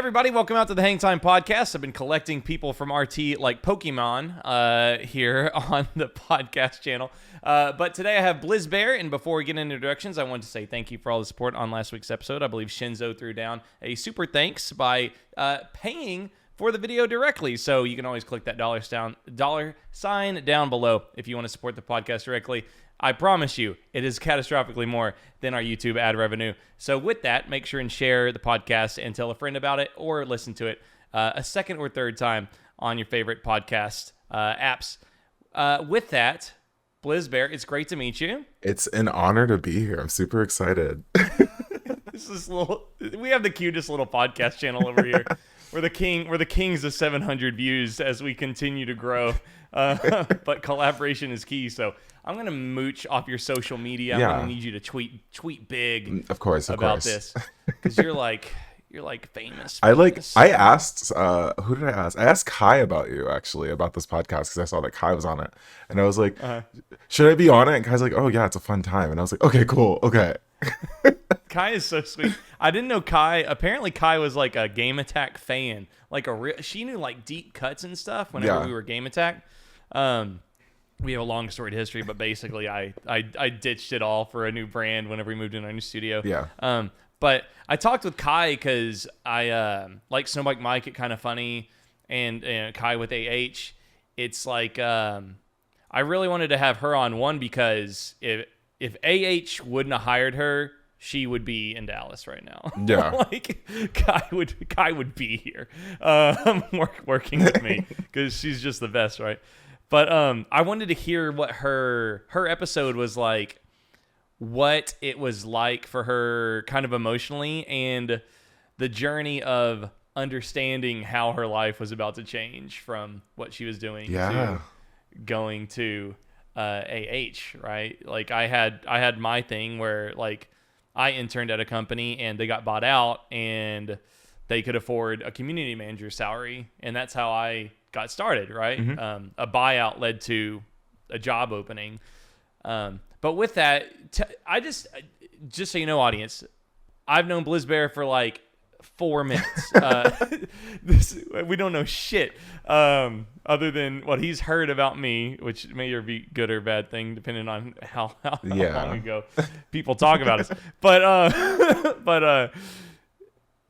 everybody, welcome out to the Hang Time Podcast. I've been collecting people from RT like Pokemon here on the podcast channel. But today I have Blizzb3ar, and before we get into introductions, I wanted to say thank you for all the support on last week's episode. I believe Shinzo threw down a super thanks by paying for the video directly. So you can always click that dollar sign down below if you want to support the podcast directly. I promise you, it is catastrophically more than our YouTube ad revenue. So with that, make sure and share the podcast and tell a friend about it, or listen to it a second or third time on your favorite podcast apps. With that, Blizzb3ar, it's great to meet you. It's an honor to be here. I'm super excited. We have the cutest little podcast channel over here. We're the kings of 700 views as we continue to grow. But collaboration is key. So I'm gonna mooch off your social media. I'm gonna need you to tweet big. Of course, about this, because you're like famous. I asked who did I ask? I asked Kai about you, actually, about this podcast, because I saw that Kai was on it, and I was like, should I be on it? And Kai's like, oh yeah, it's a fun time. And I was like, okay, cool, okay. Kai is so sweet. I didn't know Kai. Apparently, Kai was like a Game Attack fan. She knew like deep cuts and stuff whenever we were Game Attack. We have a long storied history, but basically, I ditched it all for a new brand whenever we moved in our new studio. Yeah. But I talked with Kai because I like Snowbike Mike at Kind of Funny, and Kai with AH. It's like I really wanted to have her on, one because if AH wouldn't have hired her, she would be in Dallas right now. Yeah. Like Kai would be here working with me, because she's just the best, right? But I wanted to hear what her episode was like, what it was like for her kind of emotionally, and the journey of understanding how her life was about to change from what she was doing to going to AH, right? Like I had my thing where like I interned at a company and they got bought out and they could afford a community manager's salary, and that's how I got started, right? Mm-hmm. A buyout led to a job opening. But with that, just so you know, audience, I've known Blizzb3ar for like 4 minutes. We don't know shit other than what he's heard about me, which may either be good or bad thing depending on how long ago people talk about us. But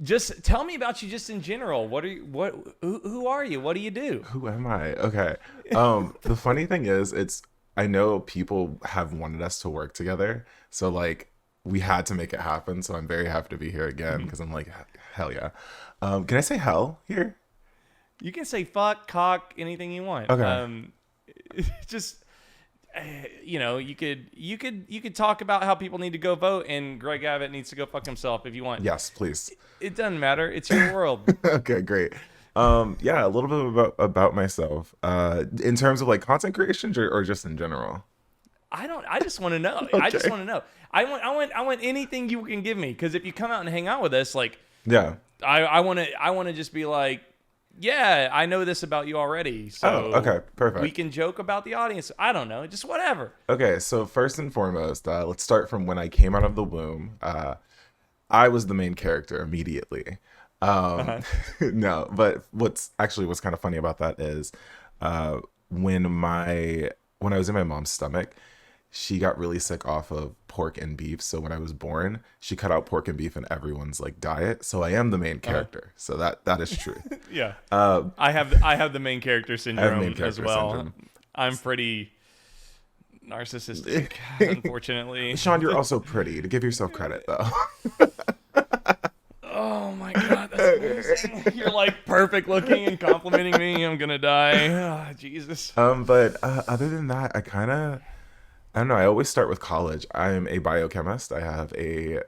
just tell me about you, just in general. Who are you? What do you do? Who am I? Okay. The funny thing is, I know people have wanted us to work together, so like we had to make it happen. So I'm very happy to be here again, because I'm like, hell yeah. Can I say hell here? You can say fuck, cock, anything you want. Okay. Just you could talk about how people need to go vote, and Greg Abbott needs to go fuck himself if you want. Yes, please. It doesn't matter. It's your world. Okay, great. A little bit about myself. In terms of like content creation, or just in general. I just want to know. Okay. I just want to know. I want anything you can give me, because if you come out and hang out with us, like, yeah, I want to just be like, yeah, I know this about you already. So okay, perfect. We can joke about the audience. I don't know, just whatever. Okay, so first and foremost, let's start from when I came out of the womb. I was the main character immediately. No, but what's kind of funny about that is when I was in my mom's stomach, she got really sick off of pork and beef. So when I was born, she cut out pork and beef in everyone's like diet. So I am the main character. So that is true. Yeah. I have the main character syndrome as well. I'm pretty narcissistic, unfortunately. Sean, you're also pretty. To give yourself credit, though. Oh my God, that's amazing. You're like perfect looking and complimenting me. I'm gonna die. Oh, Jesus. But other than that, I don't know. I always start with college. I'm a biochemist. I have a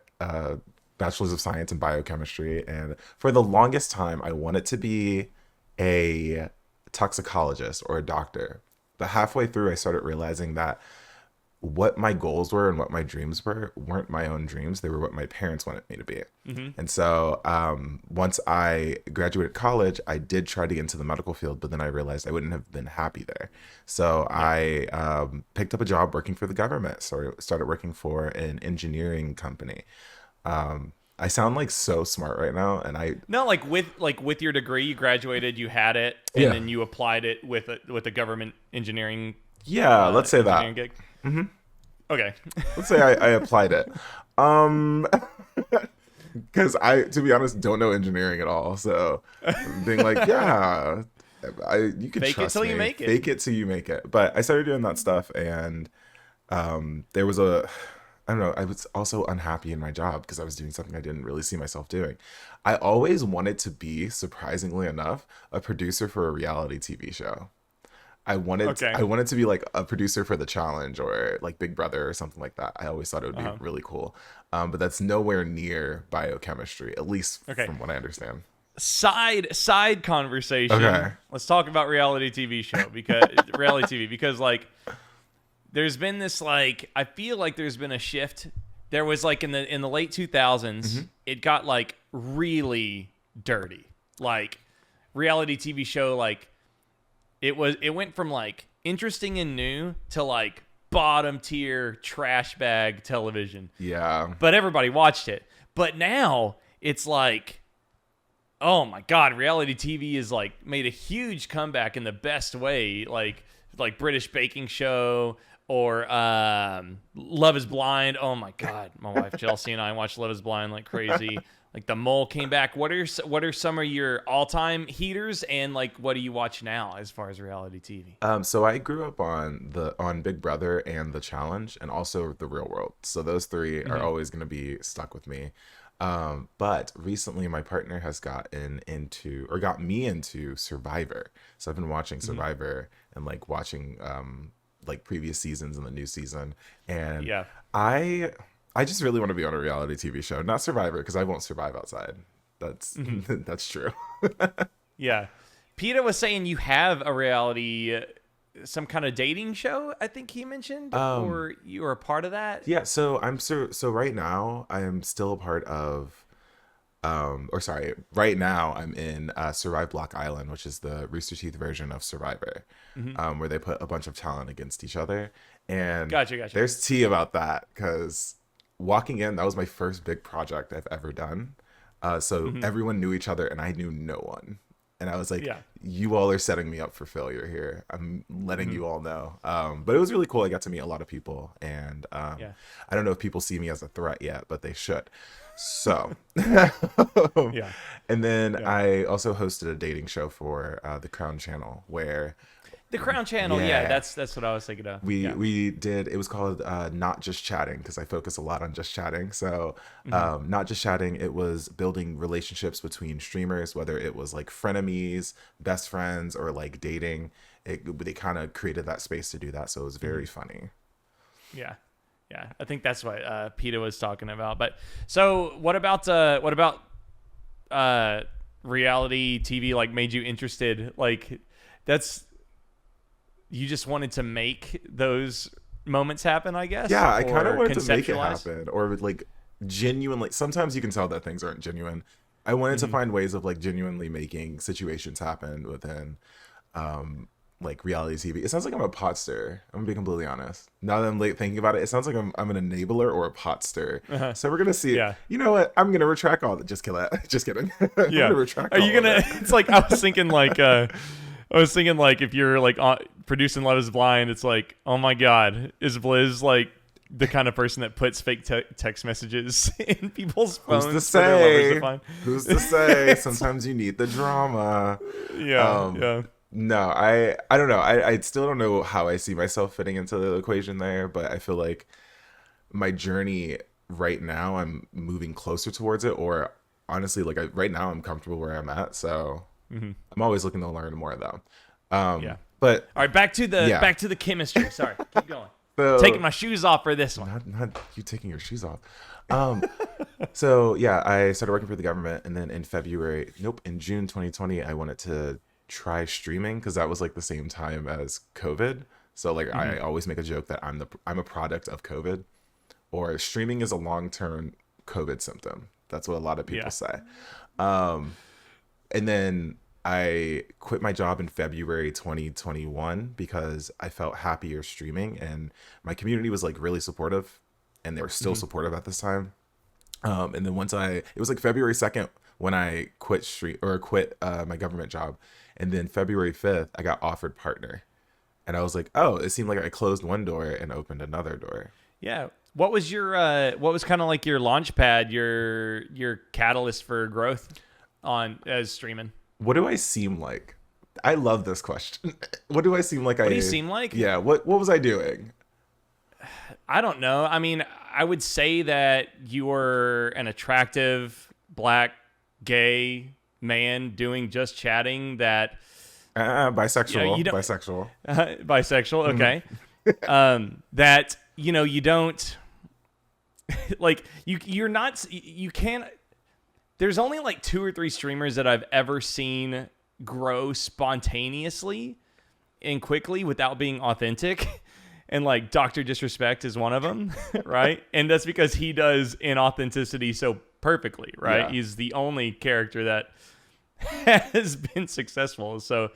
bachelor's of science in biochemistry, and for the longest time, I wanted to be a toxicologist or a doctor. But halfway through, I started realizing that what my goals were and what my dreams weren't my own dreams. They were what my parents wanted me to be. Mm-hmm. And so once I graduated college, I did try to get into the medical field, but then I realized I wouldn't have been happy there. So I picked up a job working for the government. So I started working for an engineering company. I sound like so smart right now, and I No, with your degree, you graduated, you had it, and yeah then you applied it with a government yeah. Let's say that. engineering gig. Okay. Let's say I applied it. Um, because to be honest, don't know engineering at all. So being like, yeah, you can Fake it trust till me. you make it. Fake it till you make it. But I started doing that stuff, and there was I don't know, I was also unhappy in my job because I was doing something I didn't really see myself doing. I always wanted to be, surprisingly enough, a producer for a reality TV show. Okay. I wanted to be like a producer for The Challenge or like Big Brother or something like that. I always thought it would be Uh-huh. really cool. But that's nowhere near biochemistry, at least Okay. from what I understand. Side conversation. Okay. Let's talk about reality TV because like there's been this like I feel like there's been a shift. There was like in the late 2000s, it got like really dirty. Like reality TV show like it went from like interesting and new to like bottom tier trash bag television. Yeah. But everybody watched it. But now it's like, oh my God, reality TV is like made a huge comeback in the best way. Like British Baking Show or Love is Blind. Oh my God, my wife Chelsea and I watch Love is Blind like crazy. Like The Mole came back. What are some of your all-time heaters, and like what do you watch now as far as reality TV? So I grew up on Big Brother and The Challenge, and also The Real World. So those three are always going to be stuck with me. But recently my partner has got me into Survivor. So I've been watching Survivor and like watching like previous seasons and the new season. And Yeah. I just really want to be on a reality TV show, not Survivor, because I won't survive outside. That's that's true. Yeah. PETA was saying you have a reality, some kind of dating show, I think he mentioned, or you were a part of that. Yeah, so right now I am still a part of right now I'm in Survive Block Island, which is the Rooster Teeth version of Survivor, where they put a bunch of talent against each other. And Gotcha. there's tea about that because walking in, that was my first big project I've ever done. So everyone knew each other and I knew no one. And I was like, Yeah. you all are setting me up for failure here. I'm letting you all know. But it was really cool. I got to meet a lot of people. And Yeah. I don't know if people see me as a threat yet, but they should. So, Yeah. and then I also hosted a dating show for the Crown Channel where The Crown Channel, yeah, Yeah. that's what I was thinking of. Yeah. we did, it was called Not Just Chatting, because I focus a lot on just chatting. So Not Just Chatting, it was building relationships between streamers, whether it was like frenemies, best friends, or like dating. They kind of created that space to do that, so it was very funny. Yeah. Yeah. I think that's what PETA was talking about. But so what about reality TV like made you interested? Like that's you just wanted to make those moments happen, I guess? Yeah, I kind of or wanted to make it conceptualize? happen, or like genuinely. Sometimes you can tell that things aren't genuine. I wanted to find ways of like genuinely making situations happen within like reality TV. It sounds like I'm a pot stir. I'm gonna be completely honest. Now that I'm like thinking about it, it sounds like I'm an enabler or a pot stir. So we're gonna see. Yeah. You know what? I'm gonna retract all that. Just kidding. Just kidding. I'm Yeah. gonna retract Are you all of gonna? it. It's like I was thinking like if you're like producing Love Is Blind, it's like, oh my God, is Blizz like the kind of person that puts fake text messages in people's phones? Who's to for their lovers to say? find? Who's to say? Sometimes you need the drama. Yeah, yeah. No, I don't know. I still don't know how I see myself fitting into the equation there, but I feel like my journey right now, I'm moving closer towards it, or honestly, like right now I'm comfortable where I'm at. So I'm always looking to learn more though. Yeah. But All right, back to the chemistry. Sorry, keep going. so, Taking my shoes off for this one. not you taking your shoes off. So yeah, I started working for the government, and then in June 2020, I wanted to try streaming because that was like the same time as COVID. So like I always make a joke that I'm a product of COVID, or streaming is a long-term COVID symptom. That's what a lot of people say. And then I quit my job in February 2021 because I felt happier streaming, and my community was like really supportive, and they were still supportive at this time. And then it was like February 2nd when I quit my government job. And then February 5th, I got offered partner. And I was like, oh, it seemed like I closed one door and opened another door. Yeah. What was what was kind of like your launch pad, your catalyst for growth as streaming? What do I seem like? I love this question. What do I seem like? What do you seem like? Yeah. What was I doing? I don't know. I mean, I would say that you were an attractive black gay man doing just chatting that Bisexual. you don't, bisexual. Bisexual. Okay. That you don't like you're not you can't. There's only like 2 or 3 streamers that I've ever seen grow spontaneously and quickly without being authentic. And like Dr. Disrespect is one of them, right? And that's because he does inauthenticity so perfectly, right? Yeah. He's the only character that has been successful. So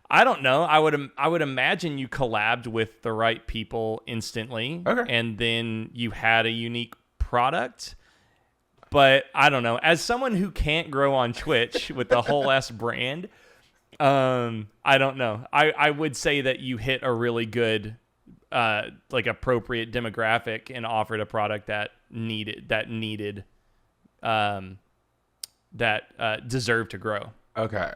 I don't know. I would imagine you collabed with the right people instantly, okay, and then you had a unique product. But I don't know. As someone who can't grow on Twitch with the whole ass brand, I don't know. I would say that you hit a really good, like appropriate demographic and offered a product that deserved to grow. Okay.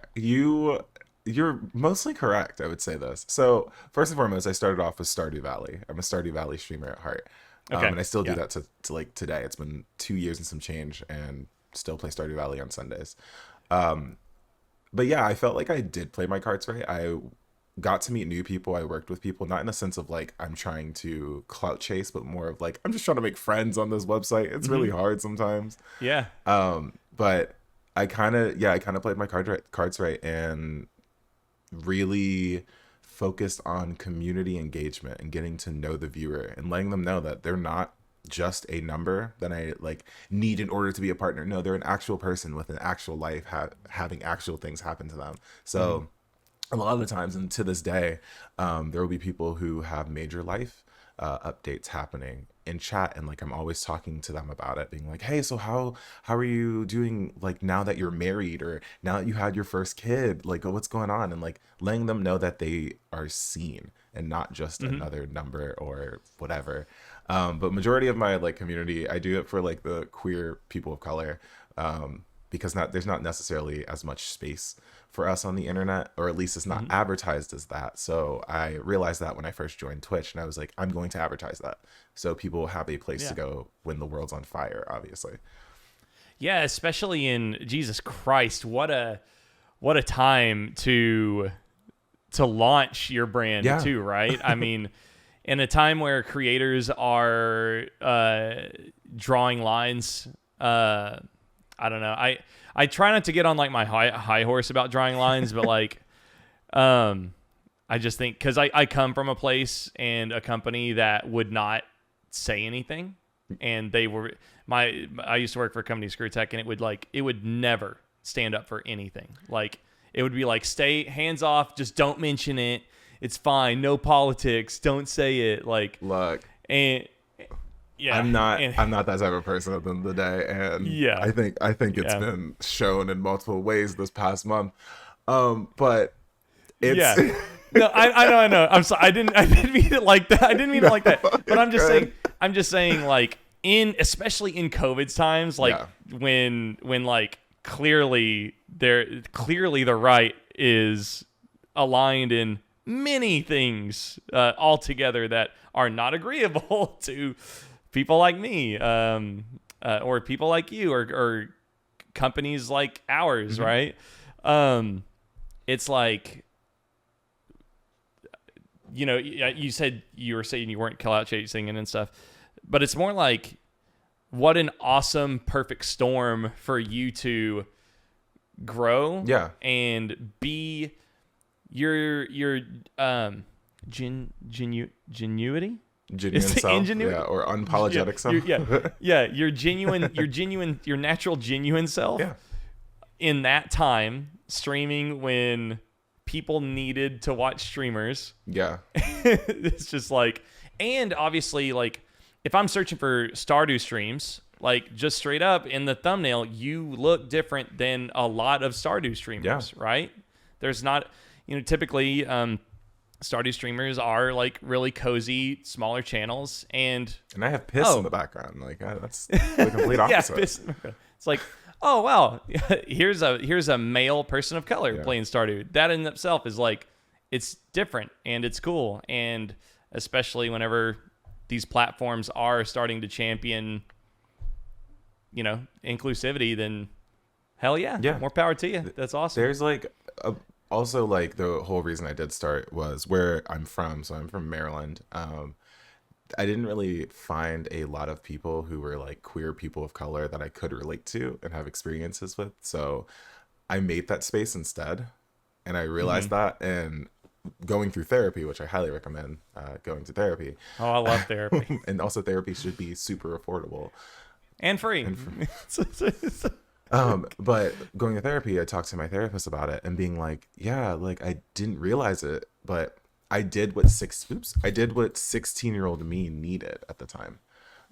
You're mostly correct, I would say this. So first and foremost, I started off with Stardew Valley. I'm a Stardew Valley streamer at heart. Okay. And I still do that to like today. It's been 2 years and some change, and still play Stardew Valley on Sundays. But yeah, I felt like I did play my cards right. I got to meet new people. I worked with people, not in a sense of like I'm trying to clout chase, but more of like I'm just trying to make friends on this website. It's really hard sometimes. Yeah. But I kind of played my cards right, and really focused on community engagement and getting to know the viewer and letting them know that they're not just a number that I like need in order to be a partner. No, they're an actual person with an actual life, having actual things happen to them. So a lot of the times, and to this day, there will be people who have major life updates happening in chat, and like I'm always talking to them about it, being like, hey, so how are you doing, like now that you're married, or now that you had your first kid, like what's going on, and like letting them know that they are seen and not just another number or whatever. But majority of my like community, I do it for like the queer people of color, because there's not necessarily as much space for us on the internet, or at least it's not advertised as that. So I realized that when I first joined Twitch, and I was like, I'm going to advertise that so people have a place to go when the world's on fire, obviously. Yeah, especially in Jesus Christ, what a time to launch your brand too, right? I mean, in a time where creators are drawing lines, I don't know. I try not to get on like my high horse about drawing lines, but like, I just think because I come from a place and a company that would not say anything, and I used to work for a company, Screw Tech, and it would never stand up for anything. Like it would be like, stay hands off, just don't mention it. It's fine, no politics, don't say it. Like look, and. Yeah, I'm not that type of person at the end of the day, and I think it's been shown in multiple ways this past month. But it's no, I know. I'm sorry. I didn't mean it like that. I didn't mean it like that. But I'm just saying like especially in COVID's times, like when like clearly the right is aligned in many things altogether that are not agreeable to people like me, or people like you, or companies like ours, right? It's like, you said you were saying you weren't clout chasing and stuff, but it's more like, what an awesome perfect storm for you to grow, and be your genuity. Genuine self, or unapologetic self. Your natural genuine self. In that time, streaming when people needed to watch streamers. It's just like, and obviously, like if I'm searching for Stardew streams, like just straight up in the thumbnail, you look different than a lot of Stardew streamers, right? There's not, typically Stardew streamers are like really cozy, smaller channels, and I have piss in the background. Like that's the complete opposite. Piss. It's like, oh wow, here's a male person of color playing Stardew. That in itself is like, it's different and it's cool, and especially whenever these platforms are starting to champion, inclusivity, then hell yeah, more power to you. That's awesome. There's like also like the whole reason I did start was where I'm from. So I'm from Maryland. I didn't really find a lot of people who were like queer people of color that I could relate to and have experiences with. So I made that space instead. And I realized that, and going through therapy, which I highly recommend going to therapy. Oh, I love therapy. And also therapy should be super affordable. And free. But going to therapy, I talked to my therapist about it and being like, yeah, like I didn't realize it, but I did what 16-year-old me needed at the time.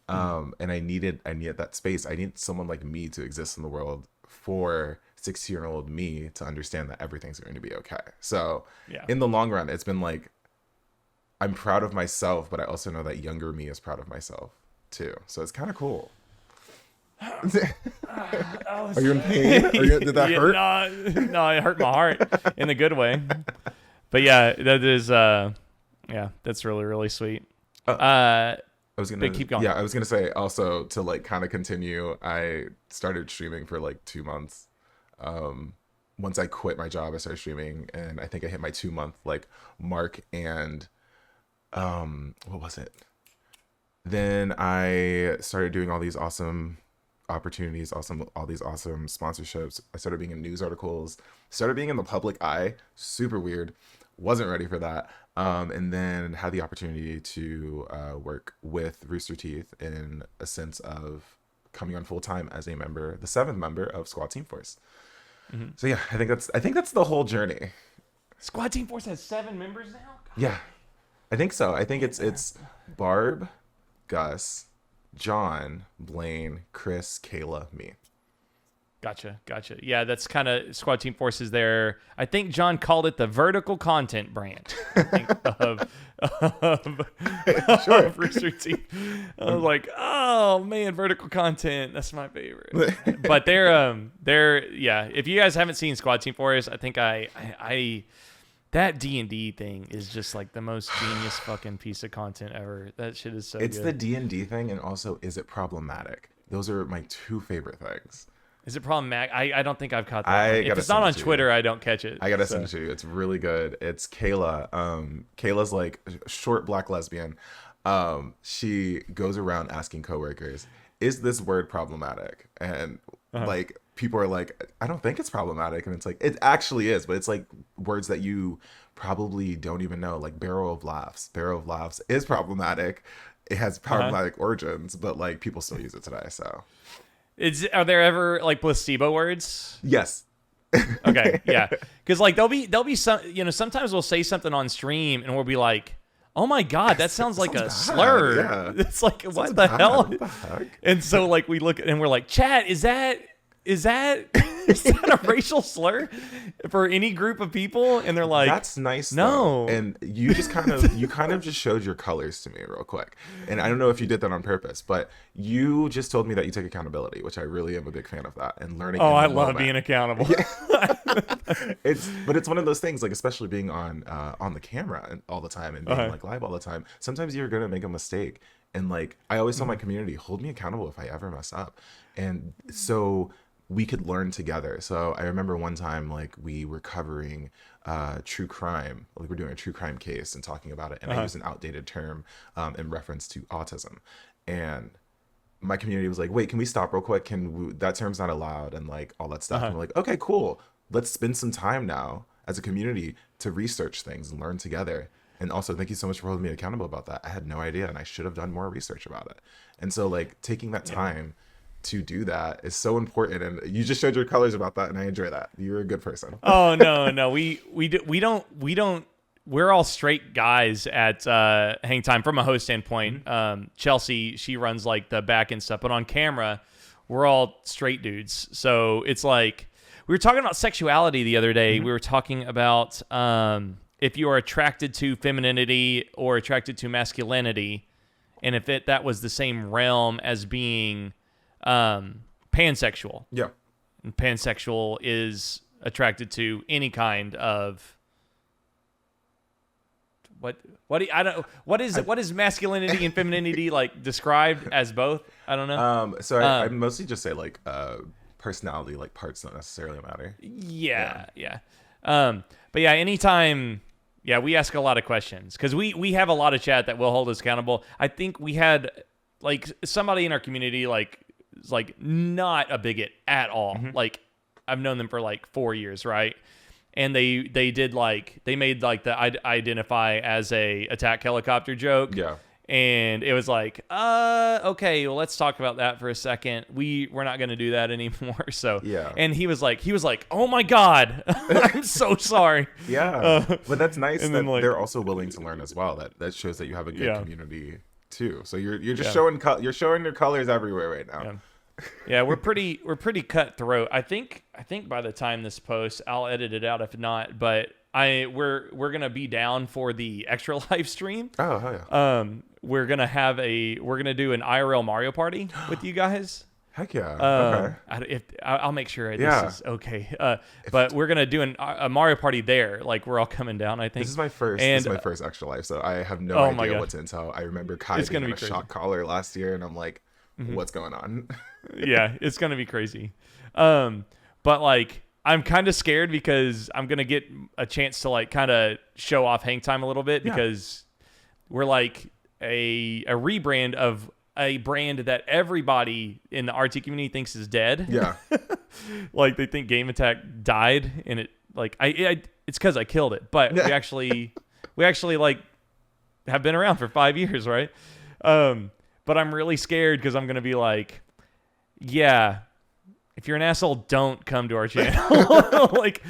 And I needed that space. I need someone like me to exist in the world for 16-year-old me to understand that everything's going to be okay. So in the long run, it's been like, I'm proud of myself, but I also know that younger me is proud of myself too. So it's kind of cool. Are you in pain? Did that hurt? No, it hurt my heart in a good way. But yeah, that is, that's really, really sweet. I was gonna keep going. Yeah, I was gonna say also to like kind of continue. I started streaming for like 2 months. Once I quit my job, I started streaming, and I think I hit my 2-month like mark. And what was it? Then I started doing all these awesome opportunities, all these awesome sponsorships. I started being in news articles, started being in the public eye. Super weird. Wasn't ready for that. And then had the opportunity to work with Rooster Teeth in a sense of coming on full time as a member, the 7th member of Squad Team Force. So yeah, I think that's the whole journey. Squad Team Force has 7 members now? God. Yeah, I think so. I think it's Barb, Gus, John, Blaine, Chris, Kayla, me. Gotcha. Yeah, that's kind of Squad Team Force is there. I think John called it the vertical content brand of Rooster Teeth. I was like, oh man, vertical content, that's my favorite. But they're if you guys haven't seen Squad Team Force, I think I that D&D thing is just like the most genius fucking piece of content ever. That shit is so good. It's the D&D thing, and also, is it problematic? Those are my 2 favorite things. Is it problematic? I don't think I've caught that. If it's not on Twitter, I don't catch it. I gotta send it to you. It's really good. It's Kayla. Kayla's like a short black lesbian. She goes around asking coworkers, "Is this word problematic?" And like people are like, "I don't think it's problematic," and it's like it actually is, but it's like words that you probably don't even know. Like barrel of laughs is problematic. It has problematic origins, but like people still use it today. So. Are there ever like placebo words? Yes. Okay, yeah. Because like there'll be some, sometimes we'll say something on stream and we'll be like, oh my god, that sounds like a slur. Yeah. It's like what the hell? What the heck? And so like we look and we're like, chat, is that a racial slur for any group of people? And they're like, that's nice. No. Though. And you just kind of just showed your colors to me real quick. And I don't know if you did that on purpose, but you just told me that you take accountability, which I really am a big fan of that, and learning. Oh, I love being accountable. Yeah. It's one of those things, like especially being on the camera all the time and being like live all the time. Sometimes you're gonna make a mistake, and like I always tell my community, hold me accountable if I ever mess up, and so we could learn together. So I remember one time, like we were covering true crime, like we're doing a true crime case and talking about it, and I used an outdated term in reference to autism, and my community was like, wait, can we stop real quick? That term's not allowed, and like all that stuff. And we're like, okay, cool. Let's spend some time now as a community to research things and learn together. And also, thank you so much for holding me accountable about that. I had no idea, and I should have done more research about it. And so like taking that time to do that is so important, and you just showed your colors about that, and I enjoy that. You're a good person. Oh no, we we're all straight guys at Hang Time from a host standpoint. Chelsea, she runs like the back end stuff, but on camera, we're all straight dudes. So it's like we were talking about sexuality the other day. We were talking about if you are attracted to femininity or attracted to masculinity, and if that was the same realm as being pansexual. Yeah. And pansexual is attracted to any kind of what is masculinity and femininity like described as both? I don't know. So I mostly just say like personality, like parts don't necessarily matter. Yeah. But yeah, anytime. Yeah, we ask a lot of questions because we have a lot of chat that will hold us accountable. I think we had like somebody in our community like is like not a bigot at all. Like I've known them for like 4 years, right? And they did like they made like the identify as a attack helicopter joke. Yeah. And it was like, okay, well, let's talk about that for a second. We're not going to do that anymore. So yeah. And he was like, oh my God, I'm so sorry. Yeah. But that's nice that like, they're also willing to learn as well. That shows that you have a good community too. So you're just showing your colors everywhere right now. Yeah, we're pretty cutthroat. I think by the time this posts, I'll edit it out if not. But we're gonna be down for the extra live stream. Oh hell yeah. We're gonna do an IRL Mario Party with you guys. Heck yeah. Okay. I'll make sure this is okay. But we're gonna do a Mario Party there. Like we're all coming down. I think this is my first extra life, so I have no idea what to intel. I remember Kai being in a shock collar last year, and I'm like, what's going on? Yeah, it's gonna be crazy. But like I'm kind of scared because I'm gonna get a chance to like kind of show off Hang Time a little bit because we're like a rebrand of a brand that everybody in the RT community thinks is dead. Yeah. Like they think Game Attack died, and it like it's because I killed it, but we actually like have been around for 5 years, right? But I'm really scared because I'm gonna be like, yeah, if you're an asshole, don't come to our channel. like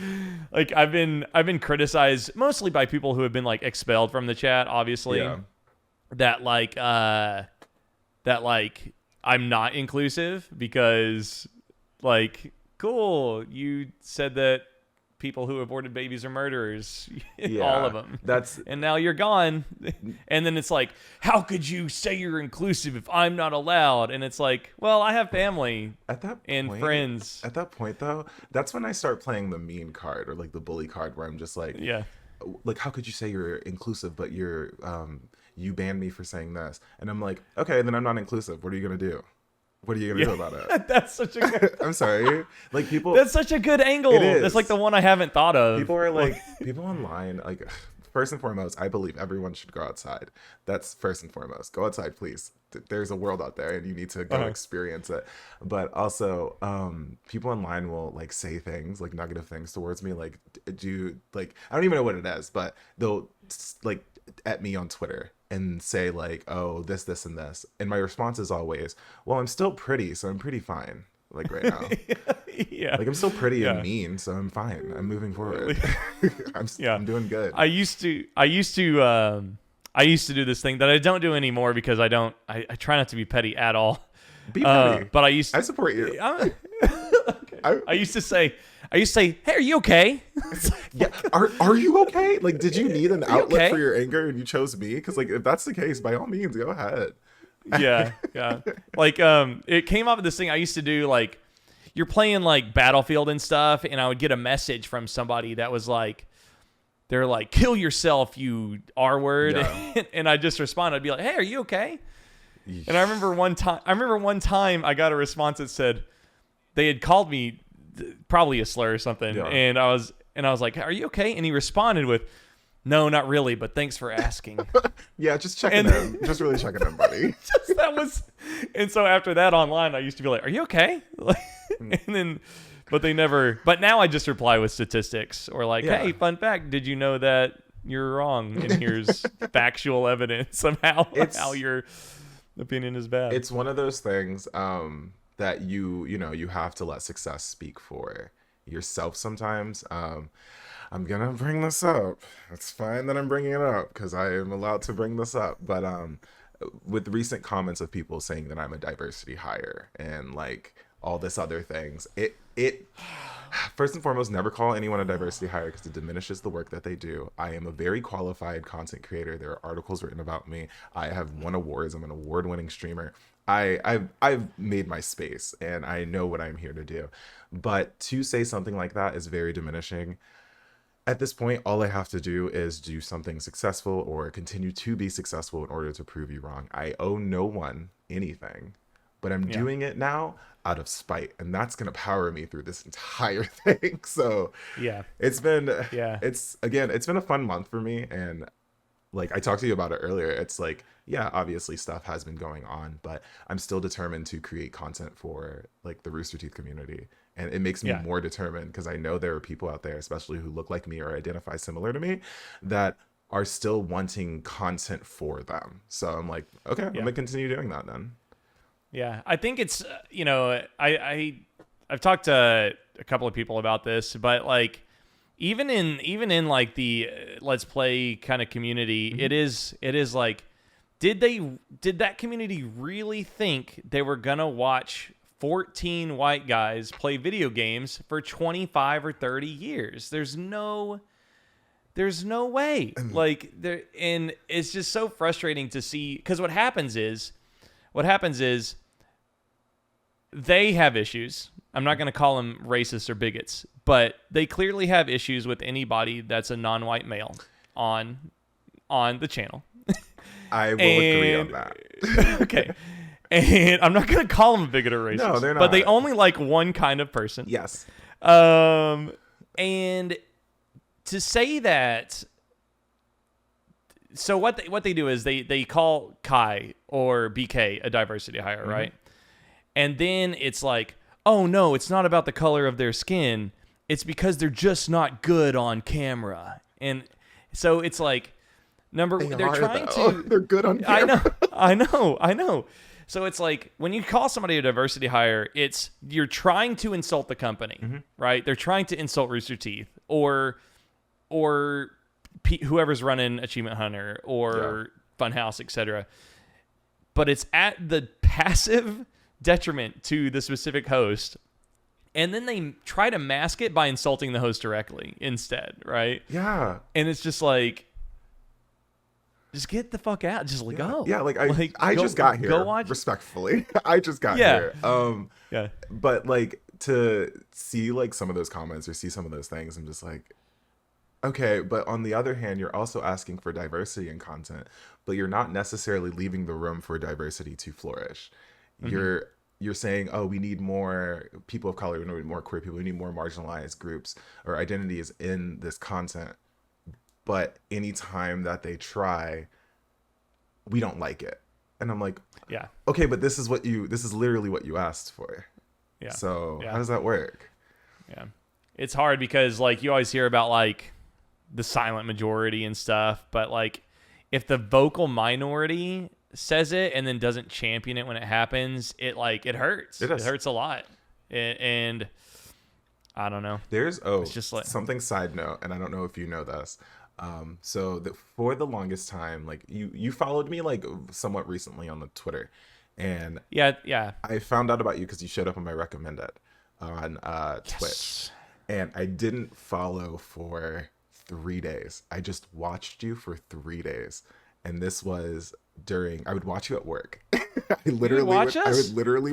I've been criticized mostly by people who have been like expelled from the chat, obviously. Yeah. That I'm not inclusive because like, cool, you said that people who aborted babies are murderers. All of them. And now you're gone. And then it's like, how could you say you're inclusive if I'm not allowed? And it's like, well, I have family and friends. At that point though, that's when I start playing the mean card or like the bully card where I'm just like, like, how could you say you're inclusive but you're you banned me for saying this? And I'm like, okay, then I'm not inclusive. What are you gonna do? What are you gonna do about it? That's such a good I'm sorry. Like people That's such a good angle. It is. That's like the one I haven't thought of. People are like people online, like first and foremost, I believe everyone should go outside. That's first and foremost. Go outside, please. There's a world out there and you need to go experience it. But also, people online will like say things, like negative things towards me, like I don't even know what it is, but they'll like at me on Twitter and say like, oh, this and this, and my response is always, well, I'm still pretty, so I'm pretty fine, like right now. Like I'm still pretty and mean, so I'm fine, I'm moving forward. I'm doing good. I used to do this thing that I don't do anymore because I try not to be petty at all. Be petty. But I support you. I used to say, hey, are you okay? Yeah, are you okay? Like, did you need an outlet for your anger and you chose me? Because like, if that's the case, by all means, go ahead. Yeah. Like, it came up with this thing I used to do. Like, you're playing like Battlefield and stuff, and I would get a message from somebody that was like, they're like, kill yourself, you R word. Yeah. And I just respond. I'd be like, hey, are you okay? Yeesh. And I remember one time I got a response that said they had called me probably a slur or something. Yeah. And I was like, are you okay? And he responded with, no, not really, but thanks for asking. Yeah, just checking in. Just really checking in, buddy. And so after that online, I used to be like, are you okay? And then, but now I just reply with statistics or like, hey, fun fact, did you know that you're wrong? And here's factual evidence of how your opinion is bad. It's one of those things that you have to let success speak for yourself sometimes. I'm gonna bring this up. It's fine that I'm bringing it up because I am allowed to bring this up. But with recent comments of people saying that I'm a diversity hire and like all this other things, it first and foremost, never call anyone a diversity hire because it diminishes the work that they do. I am a very qualified content creator. There are articles written about me. I have won awards. I'm an award-winning streamer. I've made my space and I know what I'm here to do. But to say something like that is very diminishing. At this point, all I have to do is do something successful or continue to be successful in order to prove you wrong. I owe no one anything, but I'm doing it now out of spite, and that's going to power me through this entire thing. So it's been it's been a fun month for me. And like I talked to you about it earlier, it's like, yeah, obviously stuff has been going on, but I'm still determined to create content for like the Rooster Teeth community. And it makes me more determined because I know there are people out there, especially who look like me or identify similar to me, that are still wanting content for them. So I'm like, okay, I'm gonna continue doing that then. Yeah, I think it's I've talked to a couple of people about this, but like even in like the Let's Play kind of community, it is like, did that community really think they were gonna watch 14 white guys play video games for 25 or 30 years? There's no way. Like there, and it's just so frustrating to see, because what happens is they have issues. I'm not going to call them racists or bigots, but they clearly have issues with anybody that's a non-white male on the channel. I will agree on that. Okay. And I'm not going to call them a bigot or racist. No, they're not. But they only like one kind of person. Yes. And to say that, so what they do is they call Kai or BK a diversity hire, right? And then it's like, oh no, it's not about the color of their skin. It's because they're just not good on camera. And so it's like, they're trying to. They're good on camera. I know. So it's like when you call somebody a diversity hire, it's you're trying to insult the company, right? They're trying to insult Rooster Teeth or whoever's running Achievement Hunter or Funhouse, etc. But it's at the passive detriment to the specific host, and then they try to mask it by insulting the host directly instead, right? Yeah. And it's just like, just get the fuck out. Just go. Yeah, I just got here. Go watch. Respectfully. I just got here. But like to see like some of those comments or see some of those things, I'm just like, okay, but on the other hand, you're also asking for diversity in content, but you're not necessarily leaving the room for diversity to flourish. You're saying, oh, we need more people of color, we need more queer people, we need more marginalized groups or identities in this content. But anytime that they try, we don't like it. And I'm like, okay, but this is literally what you asked for. Yeah. So how does that work? Yeah. It's hard because like you always hear about like the silent majority and stuff, but like if the vocal minority says it and then doesn't champion it when it happens, it hurts. It hurts a lot. And I don't know. It's just like something side note, and I don't know if you know this. For the longest time, like you followed me like somewhat recently on the Twitter, and I found out about you because you showed up on my recommended on Twitch, and I didn't follow for 3 days. I just watched you for 3 days, and this was I would watch you at work. I would literally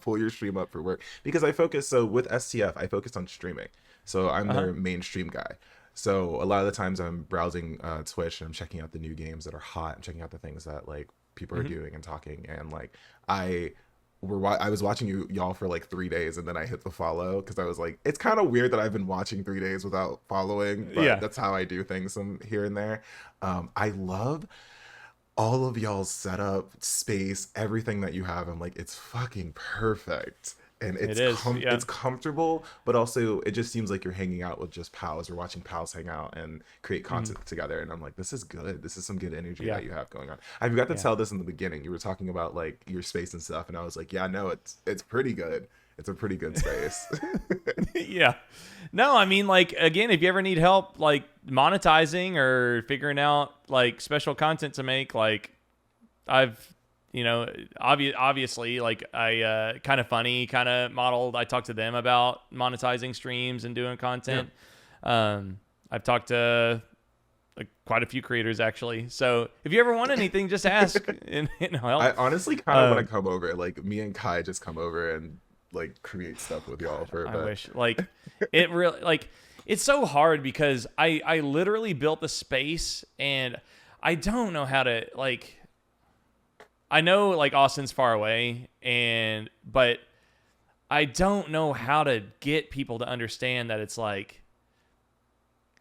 pull your stream up for work because I focus. So with STF, I focus on streaming. So I'm their mainstream guy. So a lot of the times I'm browsing Twitch and I'm checking out the new games that are hot. I'm checking out the things that like people are doing and talking. And like I was watching y'all for like 3 days and then I hit the follow because I was like, it's kind of weird that I've been watching 3 days without following. But that's how I do things here and there. I love all of y'all's setup, space, everything that you have. I'm like, it's fucking perfect. and It is. Yeah. it's comfortable, but also it just seems like you're hanging out with just pals or watching pals hang out and create content together. And I'm like, this is good. This is some good energy Yeah. that you have going on. I forgot to Yeah. tell this in the beginning. You were talking about like your space and stuff, and I was like, yeah, no, it's pretty good. It's a pretty good space. Yeah. No, I mean, like, again, if you ever need help, like, monetizing or figuring out, like, special content to make, like, I've, obviously, like, I, Kind of Funny kind of modeled. I talked to them about monetizing streams and doing content. I've talked to like quite a few creators, actually. So if you ever want anything, just ask and help. I honestly kind of want to come over. Like, me and Kai just come over and like create stuff with y'all for a bit. I wish. Like, it really, like, it's so hard because I literally built the space and I don't know how to, like, I know like Austin's far away but I don't know how to get people to understand that it's like,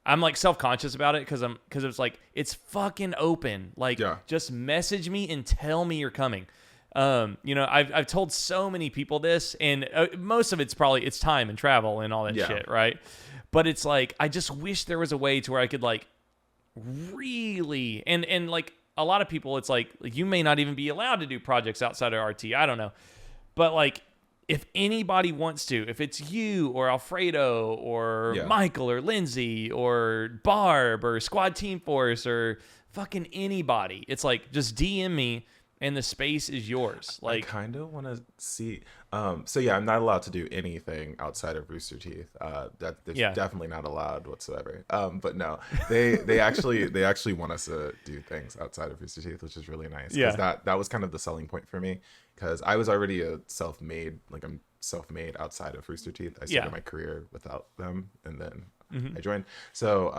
I'm like self-conscious about it because it's like, it's fucking open. Like, just message me and tell me you're coming. I've told so many people this, and most of it's time and travel and all that shit, right? But it's like, I just wish there was a way to where I could like really, and like a lot of people, it's like you may not even be allowed to do projects outside of RT. I don't know, but like, if anybody wants to, if it's you or Alfredo or Michael or Lindsay or Barb or Squad Team Force or fucking anybody, it's like, just DM me and the space is yours. Like, I kind of want to see. So yeah, I'm not allowed to do anything outside of Rooster Teeth. That's definitely not allowed whatsoever. But no, they actually want us to do things outside of Rooster Teeth, which is really nice. Because that was kind of the selling point for me. Because I was already I'm self-made outside of Rooster Teeth. I started my career without them, and then I joined. So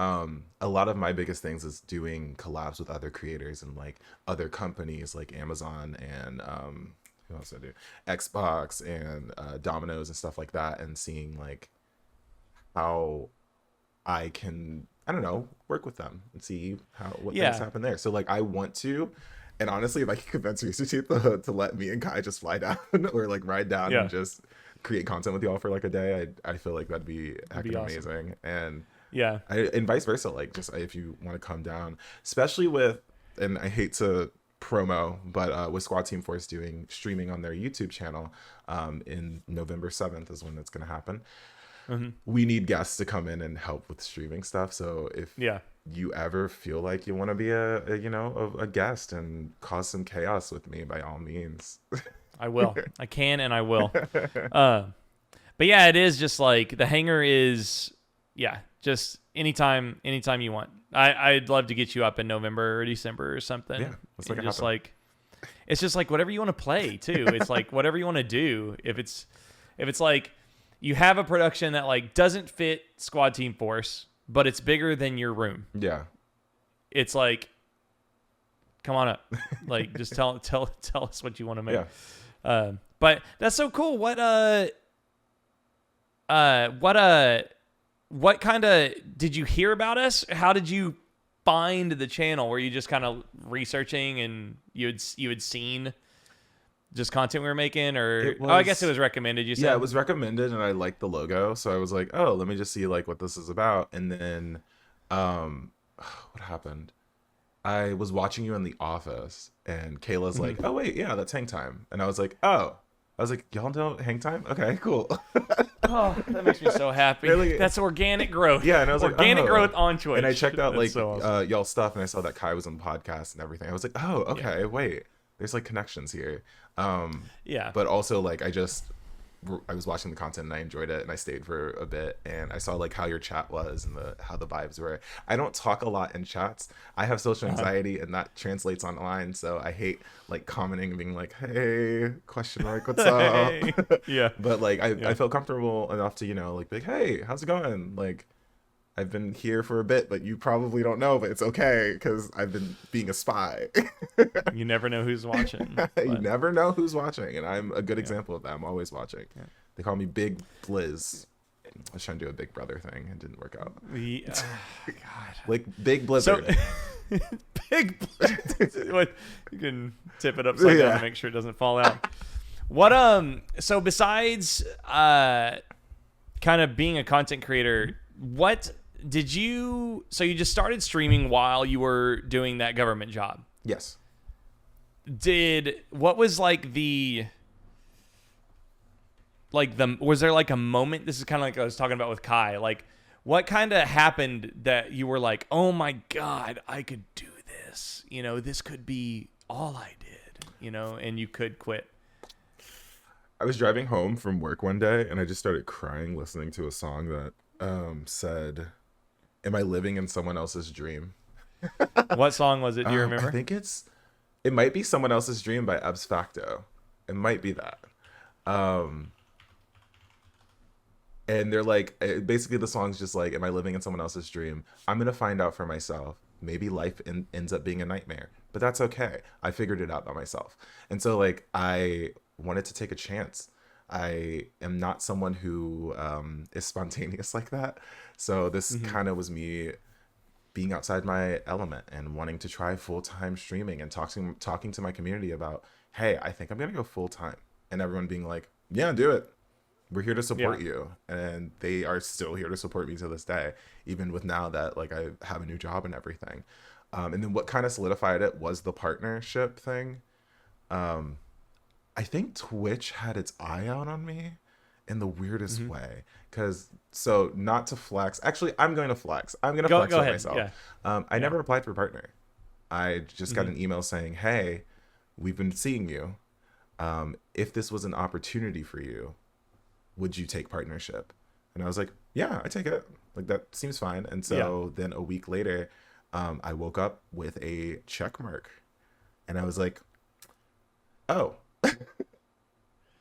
a lot of my biggest things is doing collabs with other creators and like other companies like Amazon and who else I do? Xbox and Domino's and stuff like that, and seeing like how I can, I don't know, work with them and see what things happen there. So like, I want to. And honestly, if I could convince Rooster Teeth to let me and Kai just fly down or like ride down and just create content with y'all for like a day, I feel like that'd be heckin' amazing. And and vice versa, like, just if you want to come down, especially with, and I hate to promo, but with Squad Team Force doing streaming on their YouTube channel in November 7th is when it's going to happen. We need guests to come in and help with streaming stuff. So if you ever feel like you want to be a guest and cause some chaos with me, by all means. I will. I can and I will. But yeah, it is just like, the hangar is just anytime you want. I'd love to get you up in November or December or something. Yeah, let's make it just happen. like, it's just like whatever you want to play too. It's like whatever you want to do. If it's like you have a production that like doesn't fit Squad Team Force, but it's bigger than your room. Yeah. It's like, come on up. Like, just tell us what you want to make. Yeah. But that's so cool. What kind of, did you hear about us? How did you find the channel? Were you just kind of researching and you had seen just content we were making, or I guess it was recommended, you said? Yeah, it was recommended, and I liked the logo, so I was like, oh, let me just see like what this is about. And then what happened, I was watching you in the office, and Kayla's like, oh wait, yeah, that's Hang Time. And I was like, y'all know Hang Time? Okay, cool. Oh, that makes me so happy. Really? That's organic growth. Yeah, and I was like, organic growth on Twitch. And I checked out like so awesome. y'all stuff, and I saw that Kai was on the podcast and everything. I was like, oh, okay, wait, there's like connections here. But also like, I was watching the content and I enjoyed it, and I stayed for a bit, and I saw like how your chat was and how the vibes were. I don't talk a lot in chats. I have social anxiety, and that translates online, so I hate like commenting and being like, hey, question mark, what's up? Yeah. But like, I felt comfortable enough to, like, be like, hey, how's it going? Like, I've been here for a bit, but you probably don't know, but it's okay because I've been being a spy. You never know who's watching. You never know who's watching, and I'm a good example of that. I'm always watching. Yeah. They call me Big Blizz. I was trying to do a Big Brother thing. It didn't work out. God. Like Big Blizzard. So, Big Blizzard. You can tip it upside down to make sure it doesn't fall out. What so besides kind of being a content creator, what did you you just started streaming while you were doing that government job? Yes. What was was there like a moment? This is kind of like I was talking about with Kai. Like, what kind of happened that you were like, oh my God, I could do this. You know, this could be all I did, you know, and you could quit. I was driving home from work one day and I just started crying listening to a song that said, "Am I living in someone else's dream?" What song was it? Do you remember? I think it might be "Someone Else's Dream" by Facto. It might be that. And they're like, basically the song's just like, am I living in someone else's dream? I'm going to find out for myself. Maybe life ends up being a nightmare, but that's okay. I figured it out by myself. And so like, I wanted to take a chance. I am not someone who is spontaneous like that. So this kind of was me being outside my element and wanting to try full-time streaming and talking to my community about, hey, I think I'm going to go full-time. And everyone being like, yeah, do it. We're here to support you. And they are still here to support me to this day, even with now that like I have a new job and everything. And then what kind of solidified it was the partnership thing. I think Twitch had its eye out on me in the weirdest way. So not to flex. Actually, I'm going to flex. I'm going to flex on myself. Yeah. I never applied for partner. I just got an email saying, hey, we've been seeing you. If this was an opportunity for you, would you take partnership? And I was like, yeah, I take it. Like, that seems fine. And so then a week later, I woke up with a check mark. And I was like, oh.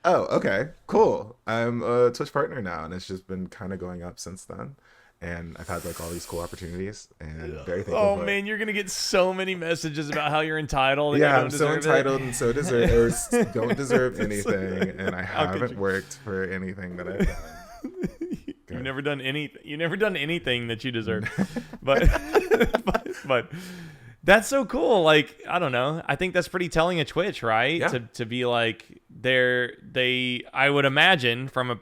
Oh, okay, cool. I'm a Twitch partner now. And it's just been kind of going up since then. And I've had like all these cool opportunities and very thankful. Oh man, you're gonna get so many messages about how you're entitled. Yeah, I'm so entitled and so don't deserve anything, and I haven't worked for anything that I've done. You've never done anything. You've never done anything that you deserve. but that's so cool. Like, I don't know. I think that's pretty telling of Twitch, right? Yeah. To be like I would imagine from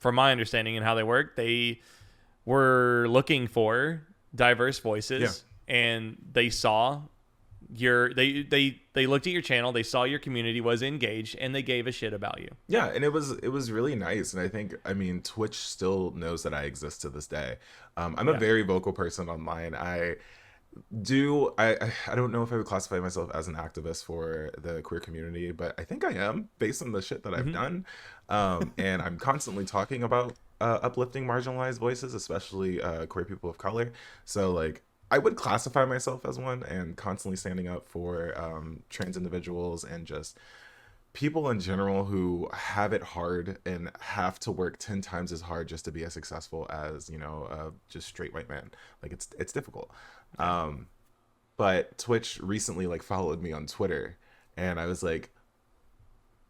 my understanding and how they work, they were looking for diverse voices, and they saw they looked at your channel, they saw your community was engaged, and they gave a shit about you. Yeah, and it was really nice. And I mean, Twitch still knows that I exist to this day. I'm a very vocal person online. I don't know if I would classify myself as an activist for the queer community, but I think I am based on the shit that I've done. And I'm constantly talking about uplifting marginalized voices, especially queer people of color. So like, I would classify myself as one, and constantly standing up for trans individuals and just people in general who have it hard and have to work 10 times as hard just to be as successful as, you know, just straight white man. Like, it's difficult. But Twitch recently like followed me on Twitter, and I was like,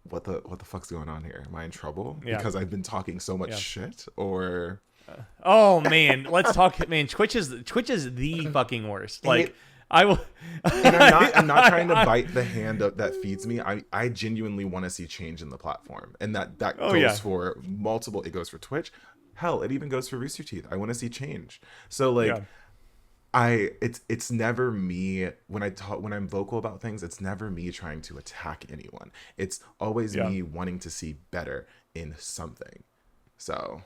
what the fuck's going on here? Am I in trouble because I've been talking so much shit? Or oh man, let's talk. Man, Twitch is the fucking worst. Like, I will. And I'm not trying to bite the hand that feeds me. I genuinely want to see change in the platform, and that goes for multiple. It goes for Twitch. Hell, it even goes for Rooster Teeth. I want to see change. So like, it's never me when I'm vocal about things. It's never me trying to attack anyone. It's always me wanting to see better in something. So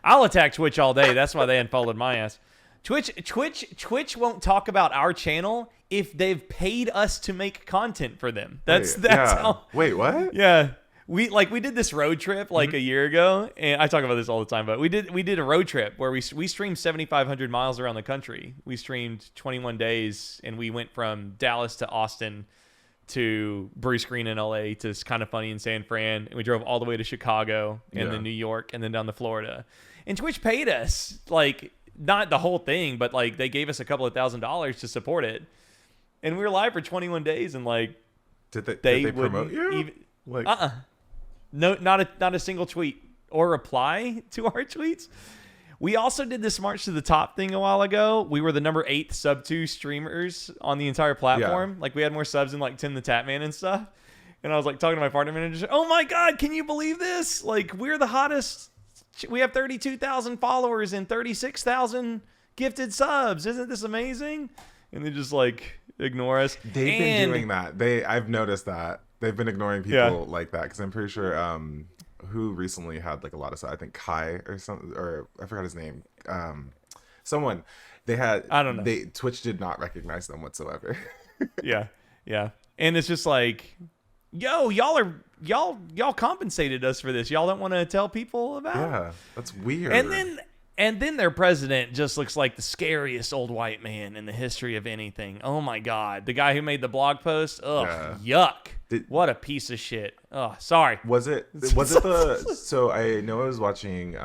I'll attack Twitch all day. That's why they unfollowed my ass. Twitch won't talk about our channel if they've paid us to make content for them. That's how. Wait, what? Yeah. We did this road trip like a year ago, and I talk about this all the time, but we did a road trip where we streamed 7,500 miles around the country. We streamed 21 days, and we went from Dallas to Austin to Bruce Green in LA to Kind of Funny in San Fran, and we drove all the way to Chicago and then New York and then down to Florida. And Twitch paid us, like, not the whole thing, but like they gave us a couple of $1,000s to support it. And we were live for 21 days, and like did they promote you? No, not a single tweet or reply to our tweets. We also did this March to the Top thing a while ago. We were the number 8 sub 2 streamers on the entire platform. Like, we had more subs than like Tim the Tatman and stuff. And I was like talking to my partner manager. Oh my God, can you believe this? Like, we're the hottest. We have 32,000 followers and 36,000 gifted subs. Isn't this amazing? And they just like ignore us. They've been doing that. I've noticed that they've been ignoring people like that, because I'm pretty sure who recently had like a lot of stuff. I think Kai or something, or I forgot his name. Someone they had. I don't know. Twitch did not recognize them whatsoever. Yeah. And it's just like, yo, y'all compensated us for this. Y'all don't want to tell people about it? Yeah, that's weird. And then their president just looks like the scariest old white man in the history of anything. Oh my God. The guy who made the blog post. Ugh, yuck. What a piece of shit. Oh, sorry. Was it the so I know I was watching